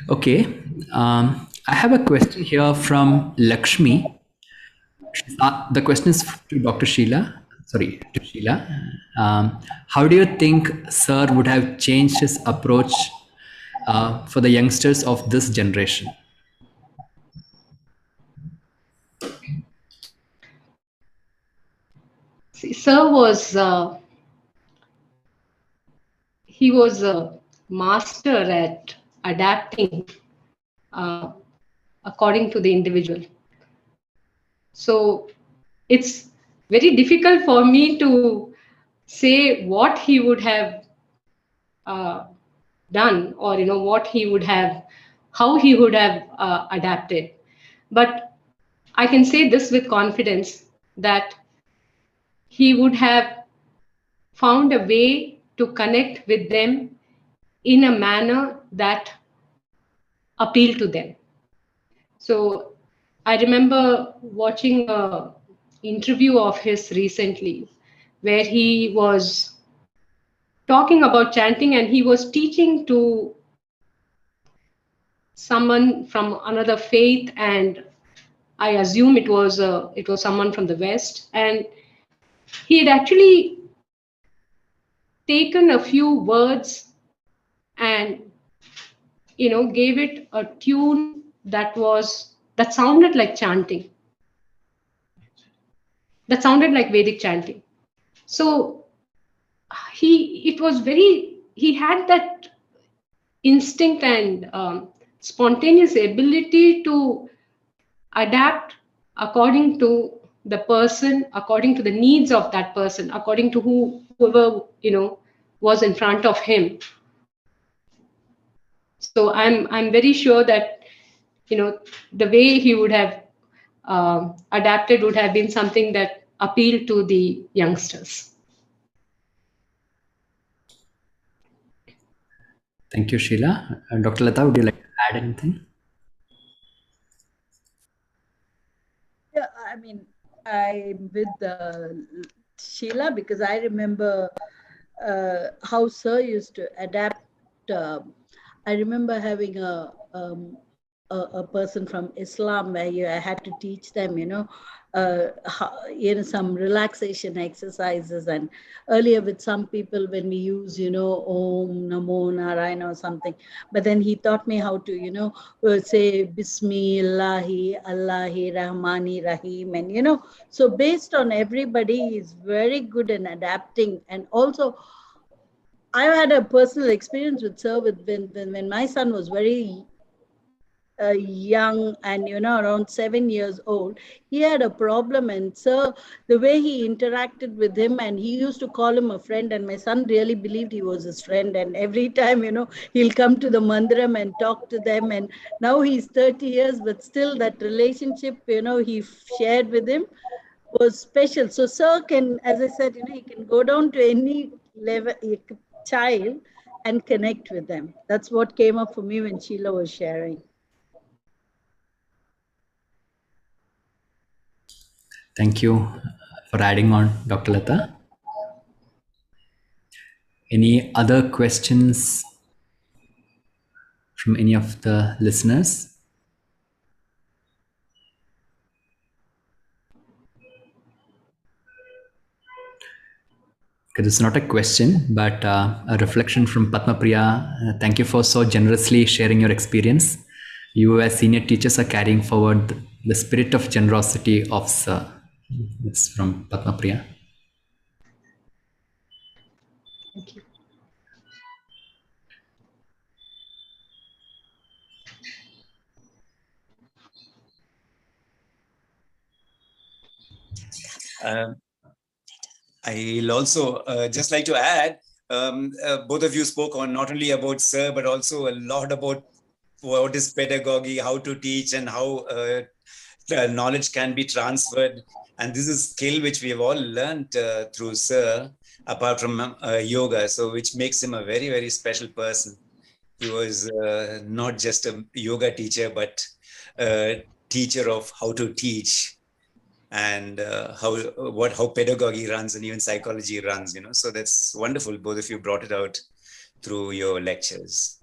Okay, I have a question here from Lakshmi. The question is to Dr. Sheila. Sorry, to Sheila. How do you think Sir would have changed his approach for the youngsters of this generation? See, Sir was he was a master at adapting according to the individual. So it's very difficult for me to say what he would have done, or what he would have, how he would have adapted. But I can say this with confidence, that he would have found a way to connect with them in a manner that appealed to them. So I remember watching an interview of his recently, where he was talking about chanting, and he was teaching to someone from another faith, and I assume it was someone from the West, and he had actually taken a few words and gave it a tune that sounded like chanting, that sounded like Vedic chanting. So he had that instinct and spontaneous ability to adapt according to the person, according to the needs of that person, according to whoever was in front of him. So I'm very sure that the way he would have adapted would have been something that appealed to the youngsters. Thank you, Sheila. Dr. Lata, would you like to add anything? Yeah, I mean, I'm with Sheila, because I remember how Sir used to adapt. I remember having a person from Islam where I had to teach them, some relaxation exercises. And earlier with some people, when we use, Om Namo Narayana or something, but then he taught me how to, say Bismillahi, Allahi, Rahmani, Rahim. And, so based on everybody is very good in adapting. And also, I had a personal experience with sir when my son was very young and around 7 years old. He had a problem, and sir, the way he interacted with him, and he used to call him a friend, and my son really believed he was his friend. And every time he'll come to the mandiram and talk to them. And now he's 30 years, but still that relationship he shared with him was special. So sir can, as I said, he can go down to any level child and connect with them. That's what came up for me when Sheila was sharing. Thank you for adding on, Dr. Lata. Any other questions from any of the listeners? Okay, this is not a question, but a reflection from Padma Priya. Thank you for so generously sharing your experience. You as senior teachers are carrying forward the spirit of generosity of Sir. It's from Padma Priya. Thank you. I'll also just like to add, both of you spoke on not only about Sir, but also a lot about what is pedagogy, how to teach, and how knowledge can be transferred. And this is skill which we have all learned through Sir, apart from yoga, so which makes him a very, very special person. He was not just a yoga teacher, but a teacher of how to teach and how pedagogy runs and even psychology runs. So that's wonderful. Both of you brought it out through your lectures.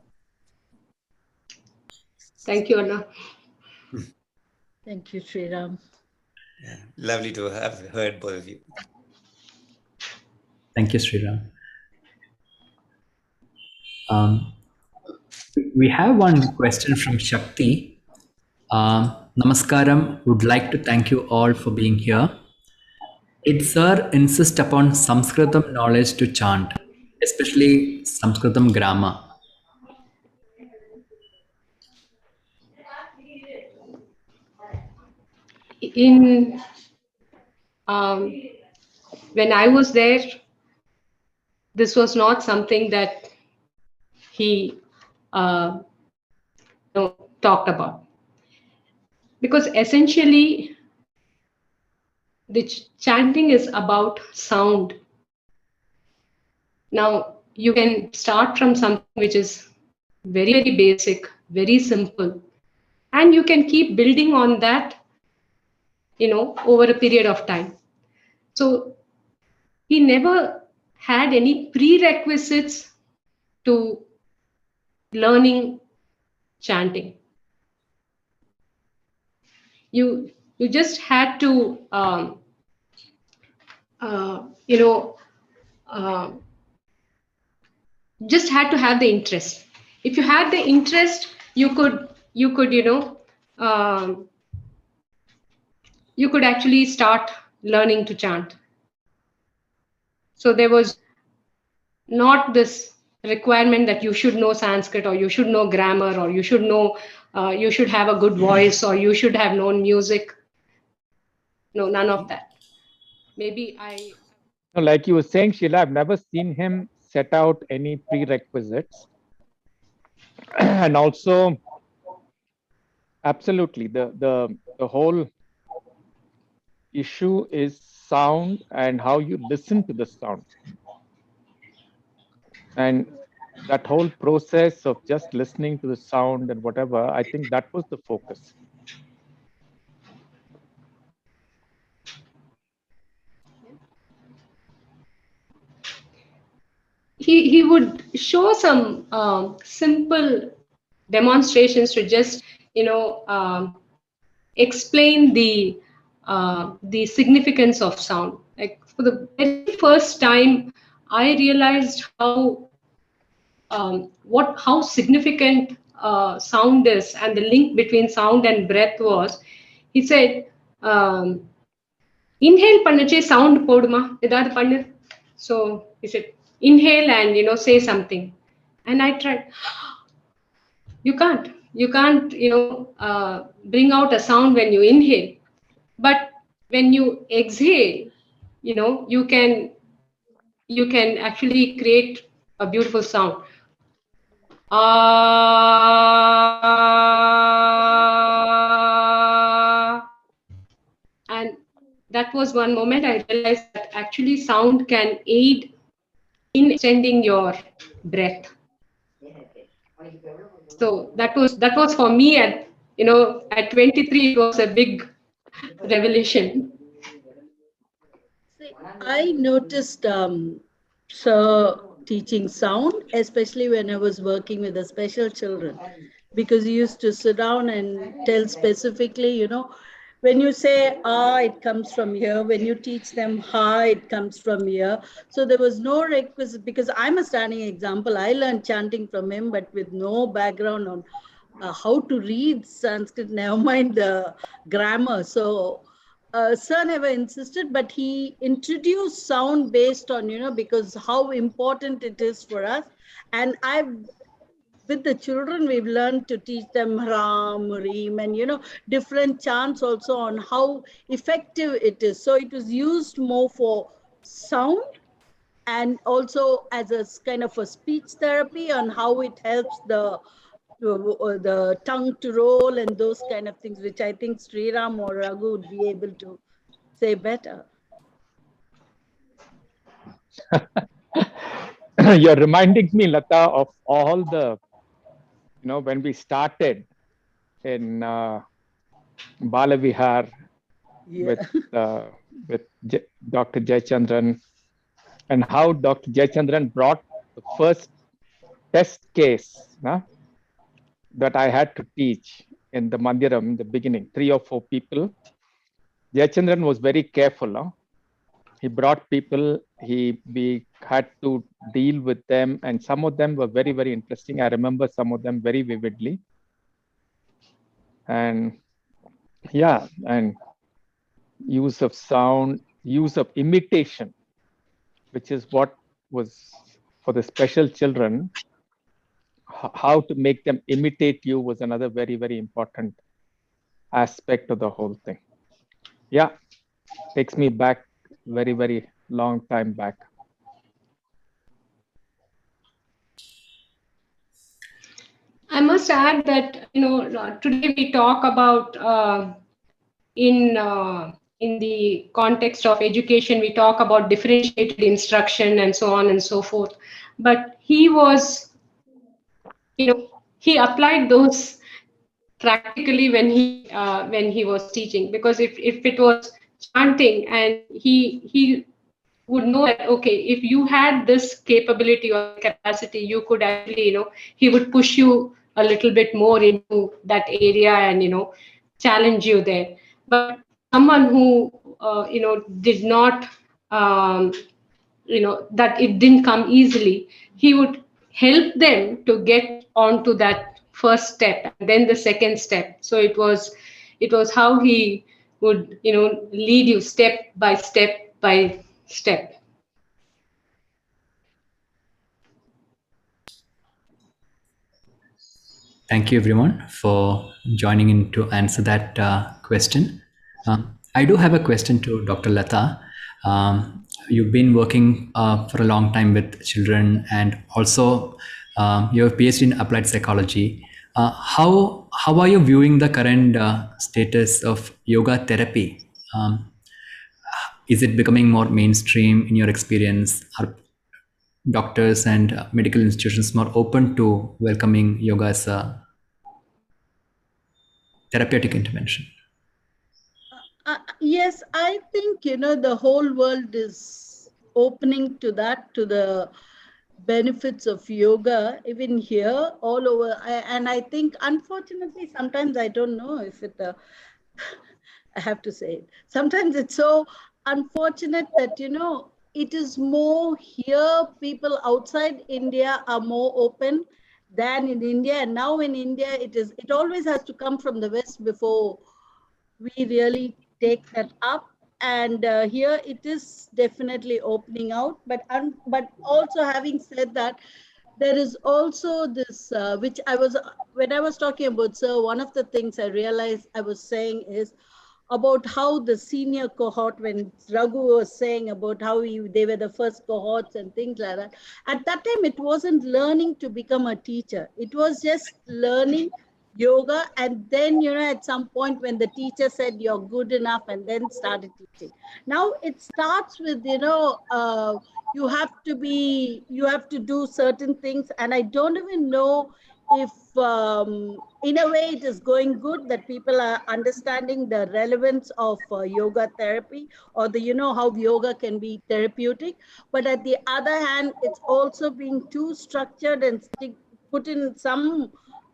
Thank you, Anna. Thank you, Sriram. Yeah, lovely to have heard both of you. Thank you, Sriram. We have one question from Shakti. Namaskaram, would like to thank you all for being here. Did Sir insist upon Sanskritam knowledge to chant, especially Sanskritam grammar? When I was there, this was not something that he talked about, because essentially the chanting is about sound. Now you can start from something which is very, very basic, very simple, and you can keep building on that over a period of time. So he never had any prerequisites to learning chanting. You just had to just had to have the interest. If you had the interest, you could actually start learning to chant. So there was not this requirement that you should know Sanskrit, or you should know grammar, or you should know you should have a good voice, or you should have known music. No, none of that. Maybe like you were saying, Sheila, I've never seen him set out any prerequisites. And also, absolutely, the whole issue is sound and how you listen to the sound. And that whole process of just listening to the sound and whatever, I think that was the focus. he would show some simple demonstrations to just explain the the significance of sound. Like for the very first time, I realized how significant sound is, and the link between sound and breath was. He said, inhale pannache sound poduma edad pannu. So he said, inhale and say something. And I tried. You can't bring out a sound when you inhale, but when you exhale, you can actually create a beautiful sound. And that was one moment I realized that actually sound can aid in extending your breath. So that was for me at 23. It was a big revelation. See, I noticed Sir teaching sound, especially when I was working with the special children, because he used to sit down and tell specifically, when you say ah, it comes from here. When you teach them ha, it comes from here. So there was no requisite, because I'm a standing example. I learned chanting from him, but with no background on how to read Sanskrit, never mind the grammar. So Sir never insisted, but he introduced sound based on, because how important it is for us. And with the children, we've learned to teach them Ram, Reem, and, different chants also on how effective it is. So it was used more for sound and also as a kind of a speech therapy on how it helps the tongue to roll and those kind of things, which I think Sriram or Raghu would be able to say better. You're reminding me, Lata, of all the, when we started in Balavihar with Dr. Jayachandran, and how Dr. Jayachandran brought the first test case that I had to teach in the Mandiram in the beginning, 3 or 4 people. Jayachandran was very careful. He brought people, we had to deal with them, and some of them were very, very interesting. I remember some of them very vividly. And and use of sound, use of imitation, which is what was for the special children. How to make them imitate you was another very, very important aspect of the whole thing. Yeah, takes me back very, very long time back. I must add that today we talk about in the context of education, we talk about differentiated instruction and so on and so forth. But he was, he applied those practically when he was teaching, because if it was chanting, and he would know that, okay, if you had this capability or capacity, you could actually, he would push you a little bit more into that area and challenge you there. But someone who did not that it didn't come easily, he would help them to get onto that first step and then the second step. So it was how he would lead you step by step by step. Thank you, everyone, for joining in to answer that question. I do have a question to Dr. Lata. You've been working for a long time with children, and also you have a PhD in applied psychology. How are you viewing the current status of yoga therapy? Is it becoming more mainstream in your experience? Are doctors and medical institutions more open to welcoming yoga as a therapeutic intervention? Yes, I think, the whole world is opening to that, to the benefits of yoga, even here, all over. And I think, unfortunately, sometimes I don't know if it, I have to say it. Sometimes it's so unfortunate that, it is more here, people outside India are more open than in India. And now in India, it always has to come from the West before we really take that up. And here it is definitely opening out. But also, having said that, there is also this, which when I was talking about, sir, one of the things I realized I was saying is about how the senior cohort, when Raghu was saying about how they were the first cohorts and things like that, at that time, it wasn't learning to become a teacher. It was just learning yoga. And then, at some point when the teacher said you're good enough, and then started teaching. Now it starts with, you have to do certain things. And I don't even know if in a way it is going good, that people are understanding the relevance of yoga therapy, or how yoga can be therapeutic. But at the other hand, it's also being too structured and put in some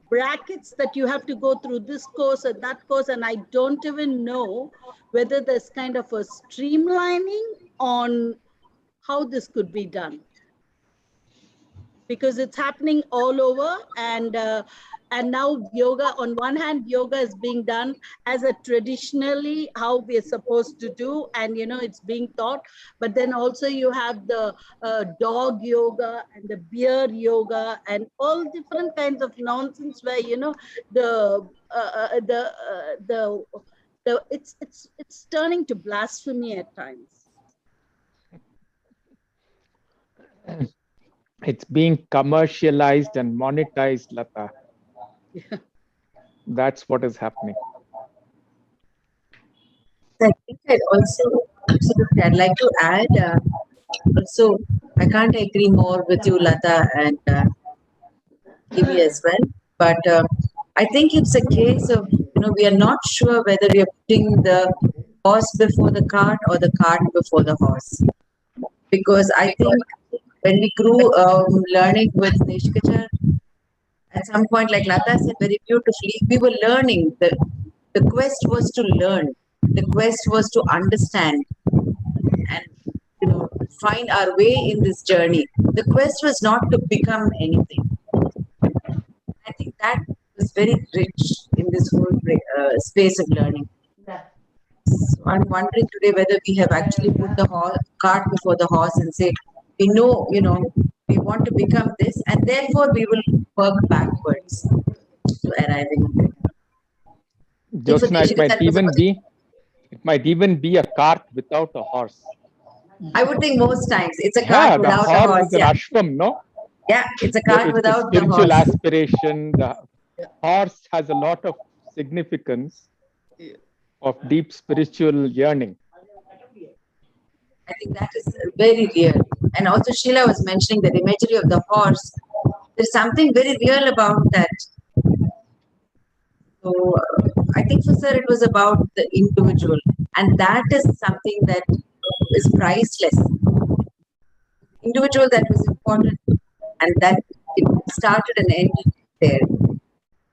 brackets that you have to go through this course or that course. And I don't even know whether there's kind of a streamlining on how this could be done, because it's happening all over. And now yoga, on one hand, yoga is being done as a traditionally how we're supposed to do, and it's being taught. But then also you have the dog yoga and the beer yoga and all different kinds of nonsense where the it's turning to blasphemy at times. It's being commercialized and monetized, Lata. Yeah. That's what is happening. I think I'd like to add, also, I can't agree more with you, Lata, and Kiwi as well. But I think it's a case of, we are not sure whether we are putting the horse before the cart or the cart before the horse. Because I think when we grew learning with Desikachar, at some point, like Lata said very beautifully, we were learning. The quest was to learn. The quest was to understand and find our way in this journey. The quest was not to become anything. I think that was very rich in this whole space of learning. So I'm wondering today whether we have actually put the cart before the horse and say, we know, we want to become this, and therefore we will work backwards to arriving there. Jyotsna, it might even be a cart without a horse. I would think most times it's a cart without the a horse. Is an ashram, no? Yeah, it's a cart without the horse. Spiritual aspiration. The horse has a lot of significance of deep spiritual yearning. I think that is very real. And also Sheila was mentioning the imagery of the horse. There's something very real about that. So I think for sir it was about the individual, and that is something that is priceless. Individual that was important, and that it started and ended there.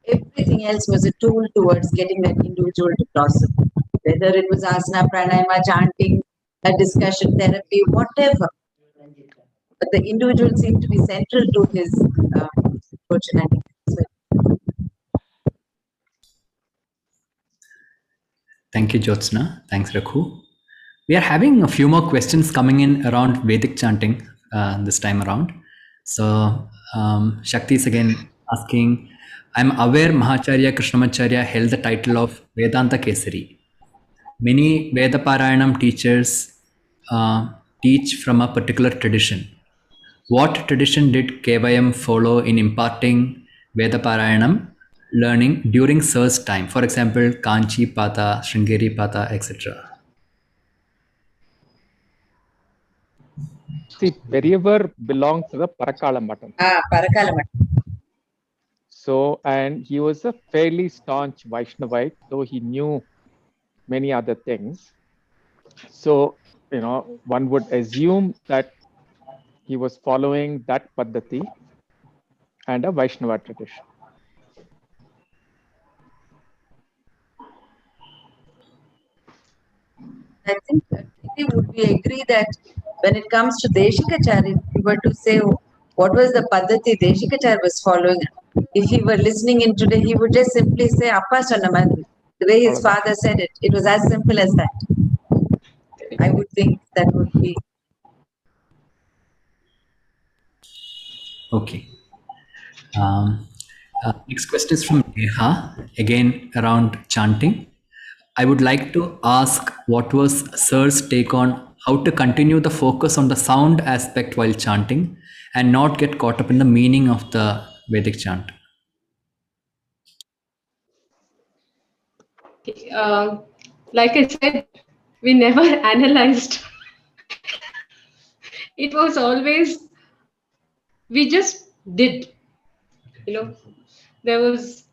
Everything else was a tool towards getting that individual to blossom. Whether it was asana, pranayama, chanting, a discussion, therapy, whatever. But the individual seemed to be central to his approach. Thank you, Jyotsna. Thanks, Rakhu. We are having a few more questions coming in around Vedic chanting this time around. So Shakti is again asking, I'm aware Mahacharya Krishnamacharya held the title of Vedanta Kesari. Many Veda Parayanam teachers teach from a particular tradition. What tradition did KYM follow in imparting Veda Parayanam learning during Sir's time? For example, Kanchi Pata, Sringeri Pata, etc. See, Periyar belonged to the Parakala Matam. Parakala Matam. So, and he was a fairly staunch Vaishnavite, though he knew many other things. So, one would assume that he was following that Paddhati and a Vaishnava tradition. I think would we agree that when it comes to Desikachar, if we were to say what was the Paddhati Desikachar was following, if he were listening in today, he would just simply say Appa Sonnamadu. The way his father said it, it was as simple as that. I would think that would be. Okay. Next question is from Neha, again around chanting. I would like to ask what was Sir's take on how to continue the focus on the sound aspect while chanting and not get caught up in the meaning of the Vedic chant. Like I said, we never analyzed. It was always, we just did. There was,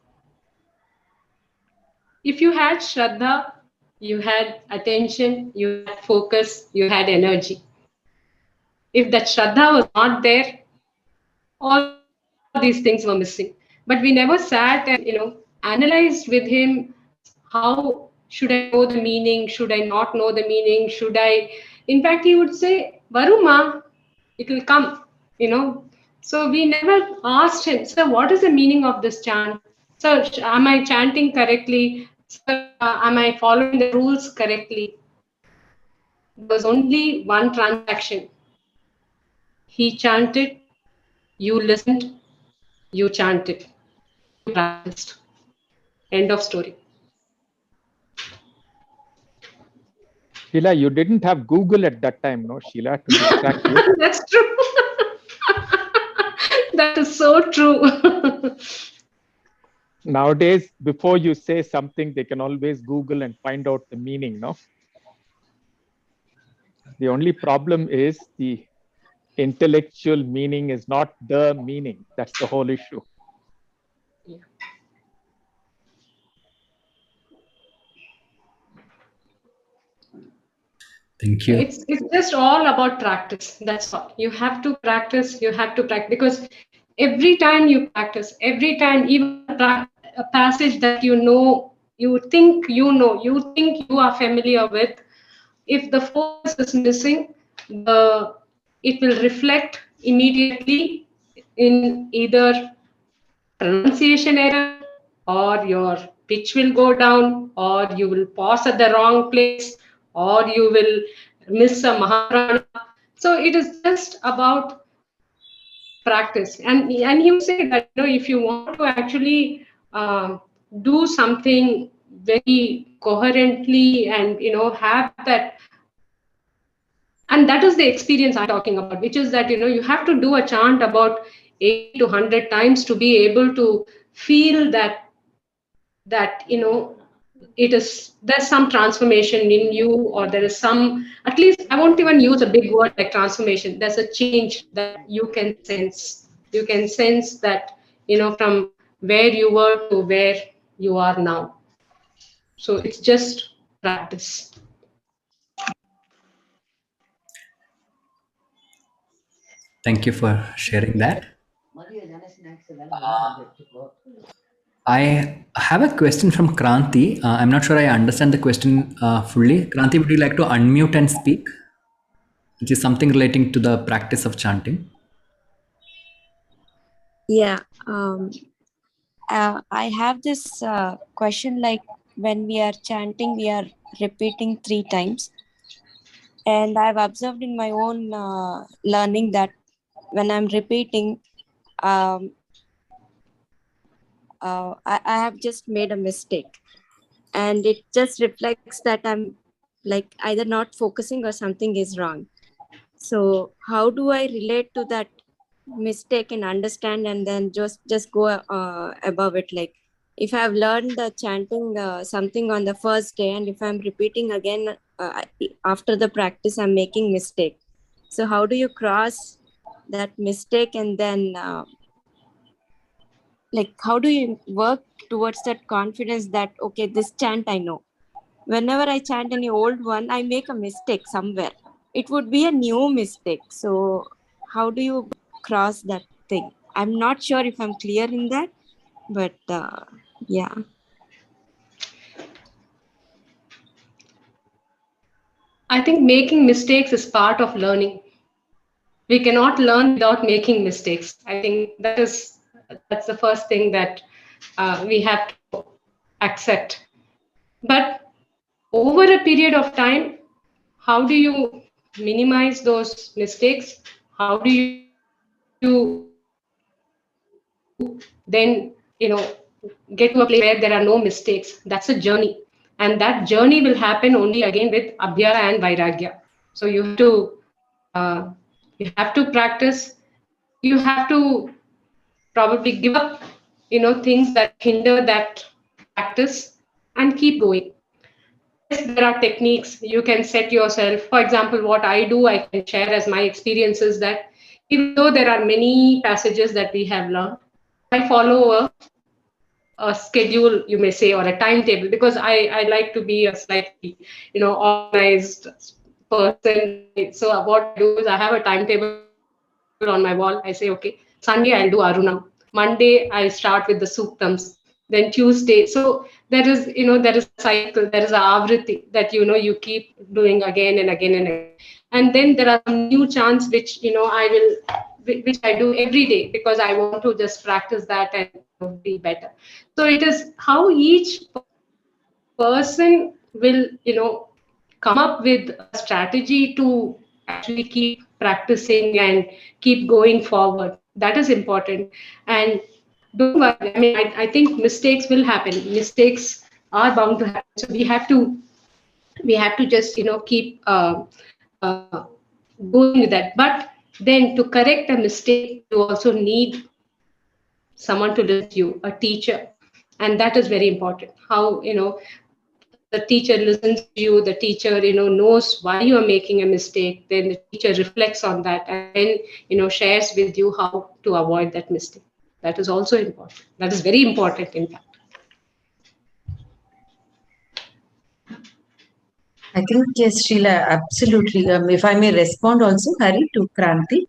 if you had Shraddha, you had attention, you had focus, you had energy. If that Shraddha was not there, all these things were missing. But we never sat and, analyzed with him, how should I know the meaning? Should I not know the meaning? Should I? In fact, he would say, Varuma, it will come, So we never asked him, sir, what is the meaning of this chant? Sir, am I chanting correctly? Sir, am I following the rules correctly? There was only one transaction. He chanted, you listened, you chanted, you practiced. End of story. Sheila, you didn't have Google at that time, no, Sheila, to distract you. That's true. That is so true. Nowadays, before you say something, they can always Google and find out the meaning, no? The only problem is the intellectual meaning is not the meaning. That's the whole issue. Yeah. Thank you. It's just all about practice. That's all. You have to practice. You have to practice, because every time you practice, every time, even a passage that you think you are familiar with, if the focus is missing, it will reflect immediately in either pronunciation error, or your pitch will go down, or you will pause at the wrong place, or you will miss a Mahaprana. So it is just about practice. And he would say that, if you want to actually do something very coherently and have that, and that is the experience I'm talking about, which is that you have to do a chant about 80 to 100 times to be able to feel that it is, there's some transformation in you, or there is some, at least I won't even use a big word like transformation, there's a change that you can sense that from where you were to where you are now. So it's just practice. Thank you for sharing that. I have a question from Kranti. I'm not sure I understand the question fully. Kranti, would you like to unmute and speak? Which is something relating to the practice of chanting. Yeah. I have this question, like when we are chanting, we are repeating 3 times. And I've observed in my own learning that when I'm repeating, I have just made a mistake. And it just reflects that I'm like either not focusing or something is wrong. So how do I relate to that mistake and understand, and then just go above it? Like if I've learned the chanting something on the first day, and if I'm repeating again after the practice, I'm making mistake. So how do you cross that mistake, and then like how do you work towards that confidence that okay, this chant I know? Whenever I chant any old one, I make a mistake somewhere. It would be a new mistake. So how do you cross that thing? I'm not sure if I'm clear in that, but yeah. I think making mistakes is part of learning. We cannot learn without making mistakes. I think that's the first thing that we have to accept. But over a period of time, how do you minimize those mistakes? How do you then, get to a place where there are no mistakes? That's a journey. And that journey will happen only again with Abhyara and Vairagya. So you have to practice. You have to probably give up, things that hinder that practice and keep going. Yes, there are techniques you can set yourself. For example, what I do, I can share as my experiences that even though there are many passages that we have learned, I follow a schedule, you may say, or a timetable, because I like to be a slightly, organized person. So what I do is I have a timetable on my wall. I say, okay, Sunday I'll do Arunam. Monday I start with the Suktams. Then Tuesday. So there is a cycle, there is a avriti that, you keep doing again and again and again. And then there are some new chants which, which I do every day because I want to just practice that and, be better. So it is how each person will, come up with a strategy to actually keep practicing and keep going forward. That is important. And don't worry. I mean, I think mistakes will happen. Mistakes are bound to happen. So we have to just, keep going with that. But then to correct a mistake, you also need someone to listen to you, a teacher. And that is very important. How, the teacher listens to you, the teacher, knows why you are making a mistake. Then the teacher reflects on that and then, shares with you how to avoid that mistake. That is also important. That is very important, in fact. I think, yes, Sheila, absolutely. If I may respond also, Hari, to Kranti.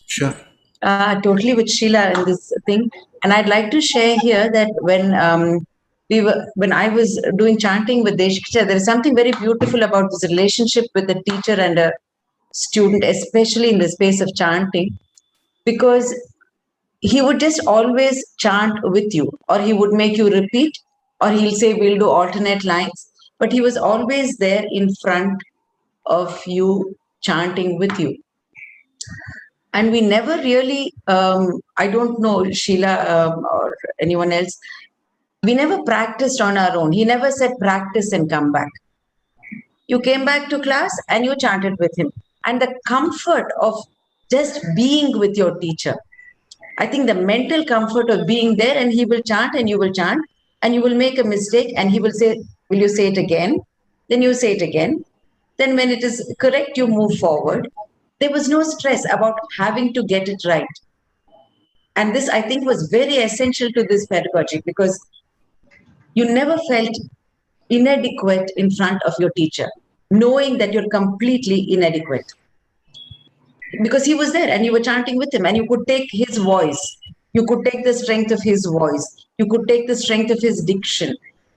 Sure. Totally with Sheila in this thing. And I'd like to share here that when I was doing chanting with Desikachar, there is something very beautiful about this relationship with a teacher and a student, especially in the space of chanting, because he would just always chant with you, or he would make you repeat, or he'll say, we'll do alternate lines. But he was always there in front of you, chanting with you. And we never really, I don't know, Sheila or anyone else, we never practiced on our own. He never said practice and come back. You came back to class and you chanted with him. And the comfort of just being with your teacher, I think the mental comfort of being there, and he will chant and you will chant, and you will make a mistake and he will say, will you say it again? Then you say it again. Then when it is correct, you move forward. There was no stress about having to get it right. And this, I think, was very essential to this pedagogy, because you never felt inadequate in front of your teacher, knowing that you're completely inadequate. Because he was there and you were chanting with him, and you could take his voice. You could take the strength of his voice. You could take the strength of his diction.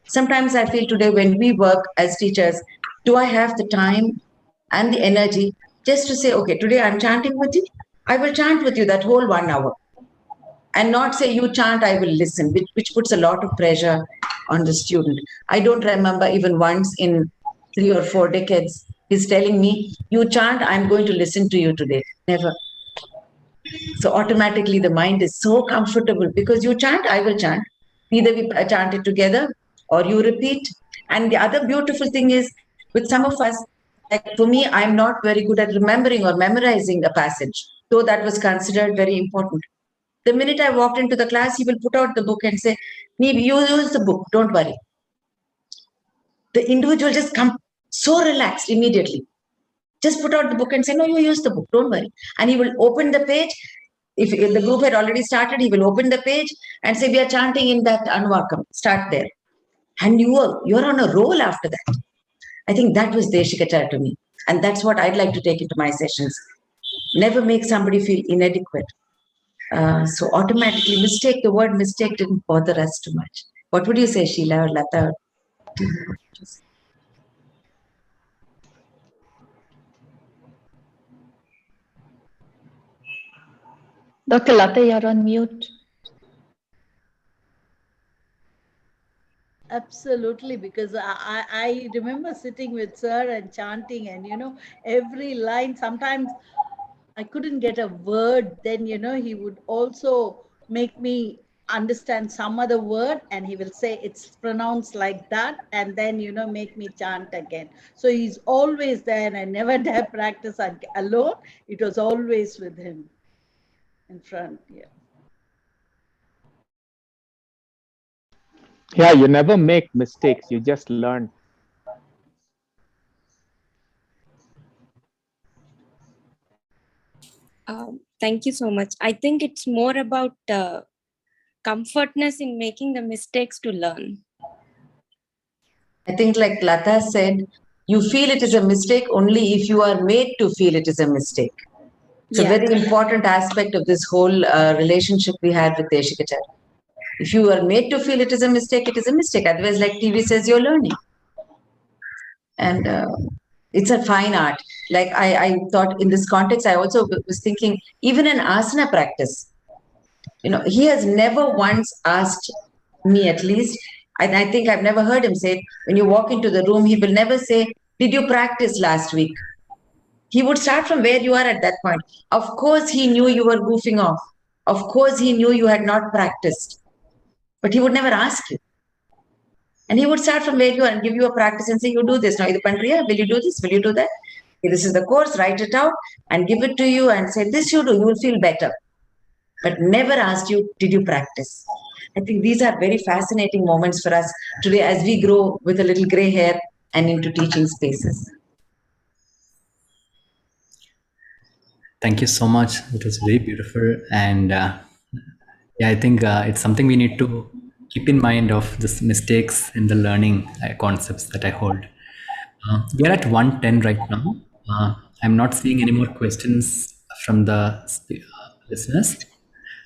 Sometimes I feel today when we work as teachers, do I have the time and the energy just to say, okay, today I'm chanting with you. I will chant with you that whole 1 hour. And not say, you chant, I will listen, which puts a lot of pressure on the student. I don't remember even once in 3 or 4 decades he's telling me, you chant, I'm going to listen to you today. Never. So automatically the mind is so comfortable, because you chant, I will chant. Either we chant it together or you repeat. And the other beautiful thing is, with some of us, like for me, I'm not very good at remembering or memorizing a passage, though that was considered very important. The minute I walked into the class, he will put out the book and say, Neeb, you use the book, don't worry. The individual just come so relaxed immediately. Just put out the book and say, no, you use the book, don't worry. And he will open the page. If the group had already started, he will open the page and say, we are chanting in that Anvakam, start there. And you're on a roll after that. I think that was Desikachar to me. And that's what I'd like to take into my sessions. Never make somebody feel inadequate. So automatically the word mistake didn't bother us too much. What would you say, Sheila or Lata? Dr. Lata, you're on mute. Absolutely, because I remember sitting with sir and chanting, and every line, sometimes I couldn't get a word, then he would also make me understand some other word, and he will say it's pronounced like that, and then make me chant again. So he's always there, and I never dare practice alone. It was always with him in front. Yeah. Yeah, you never make mistakes. You just learn. Thank you so much. I think it's more about comfortness in making the mistakes to learn. I think, like Lata said, you feel it is a mistake only if you are made to feel it is a mistake. It's a very important aspect of this whole relationship we had with Desikachar. If you are made to feel it is a mistake, it is a mistake. Otherwise, like TV says, you're learning. And it's a fine art. Like I thought in this context, I also was thinking, even an asana practice, he has never once asked me, at least, I think I've never heard him say, when you walk into the room, he will never say, did you practice last week? He would start from where you are at that point. Of course, he knew you were goofing off. Of course, he knew you had not practiced, but he would never ask you. And he would start from where you are and give you a practice and say, you do this. Now, Pandriya, will you do this? Will you do that? Okay, this is the course, write it out and give it to you and say, this you do, you will feel better. But never asked you, did you practice? I think these are very fascinating moments for us today as we grow with a little gray hair and into teaching spaces. Thank you so much. It was very beautiful. And yeah, I think it's something we need to keep in mind of this mistakes in the learning concepts that I hold. We are at 1:10 right now. I'm not seeing any more questions from the listeners.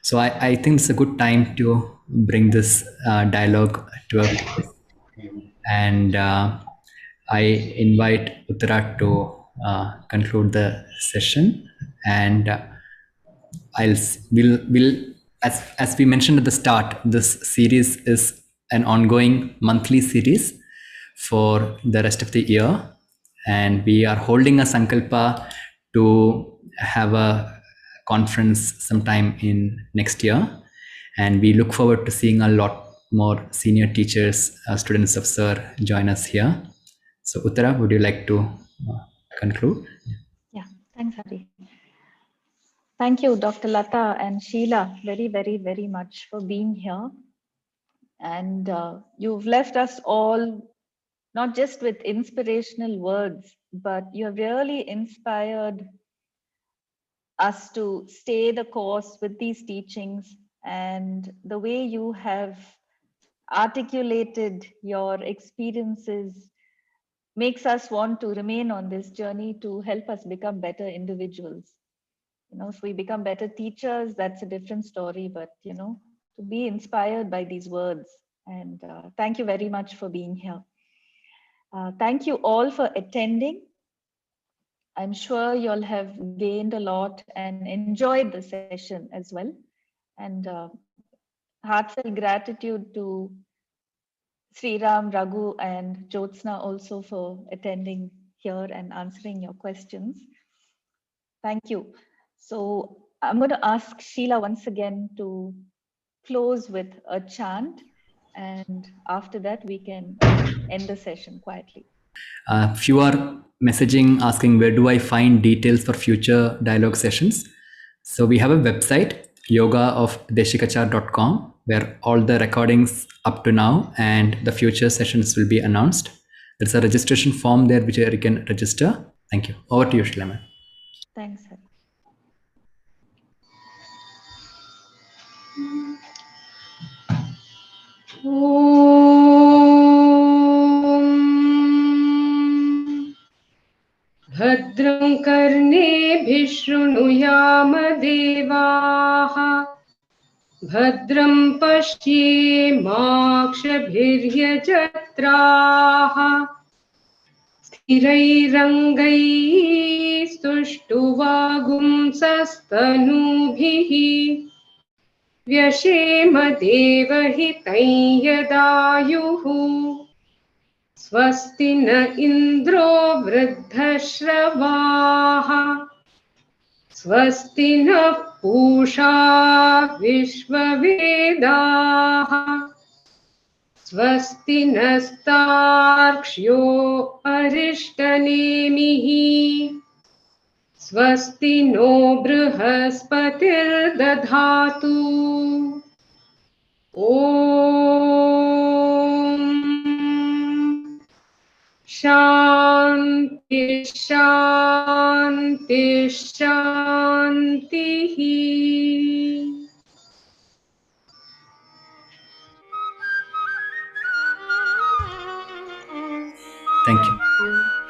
So I think it's a good time to bring this dialogue to a close. And I invite Uttara to conclude the session. And we'll as we mentioned at the start, this series is an ongoing monthly series for the rest of the year, and we are holding a sankalpa to have a conference sometime in next year, and we look forward to seeing a lot more senior teachers, students of Sir, join us here. So Uttara, would you like to conclude? Yeah, thanks, Hari. Thank you, Dr. Lata and Sheila, very, very, very much for being here. And you've left us all not just with inspirational words, but you have really inspired us to stay the course with these teachings. And the way you have articulated your experiences makes us want to remain on this journey to help us become better individuals. If we become better teachers, that's a different story, but to be inspired by these words. And thank you very much for being here. Thank you all for attending. I'm sure you'll have gained a lot and enjoyed the session as well. And heartfelt gratitude to Sriram, Raghu, and Jyotsna also for attending here and answering your questions. Thank you. So I'm going to ask Sheila once again to close with a chant, and after that we can end the session quietly. If you are messaging asking where do I find details for future dialogue sessions, so we have a website, yogaofdesikachar.com, where all the recordings up to now and the future sessions will be announced. There's a registration form there which you can register. Thank you. Over to you, Sheila. Thanks, Hari. भद्रं कर्णेभिः शृणुयाम देवाः भद्रं पश्येमाक्षभिर्यजत्राः स्थिरैरङ्गैः सुष्ठुवागुंसस्तनूभिः व्यशेम देवहितं यदायुः स्वस्ति न इन्द्रो वृद्धश्रवाः स्वस्ति नः पूषा विश्ववेदाः स्वस्ति नस्तार्क्ष्यो अरिष्टनेमिः स्वस्ति नो बृहस्पतिर्दधातु ॐ शान्ति शान्ति शान्तिः Thank you.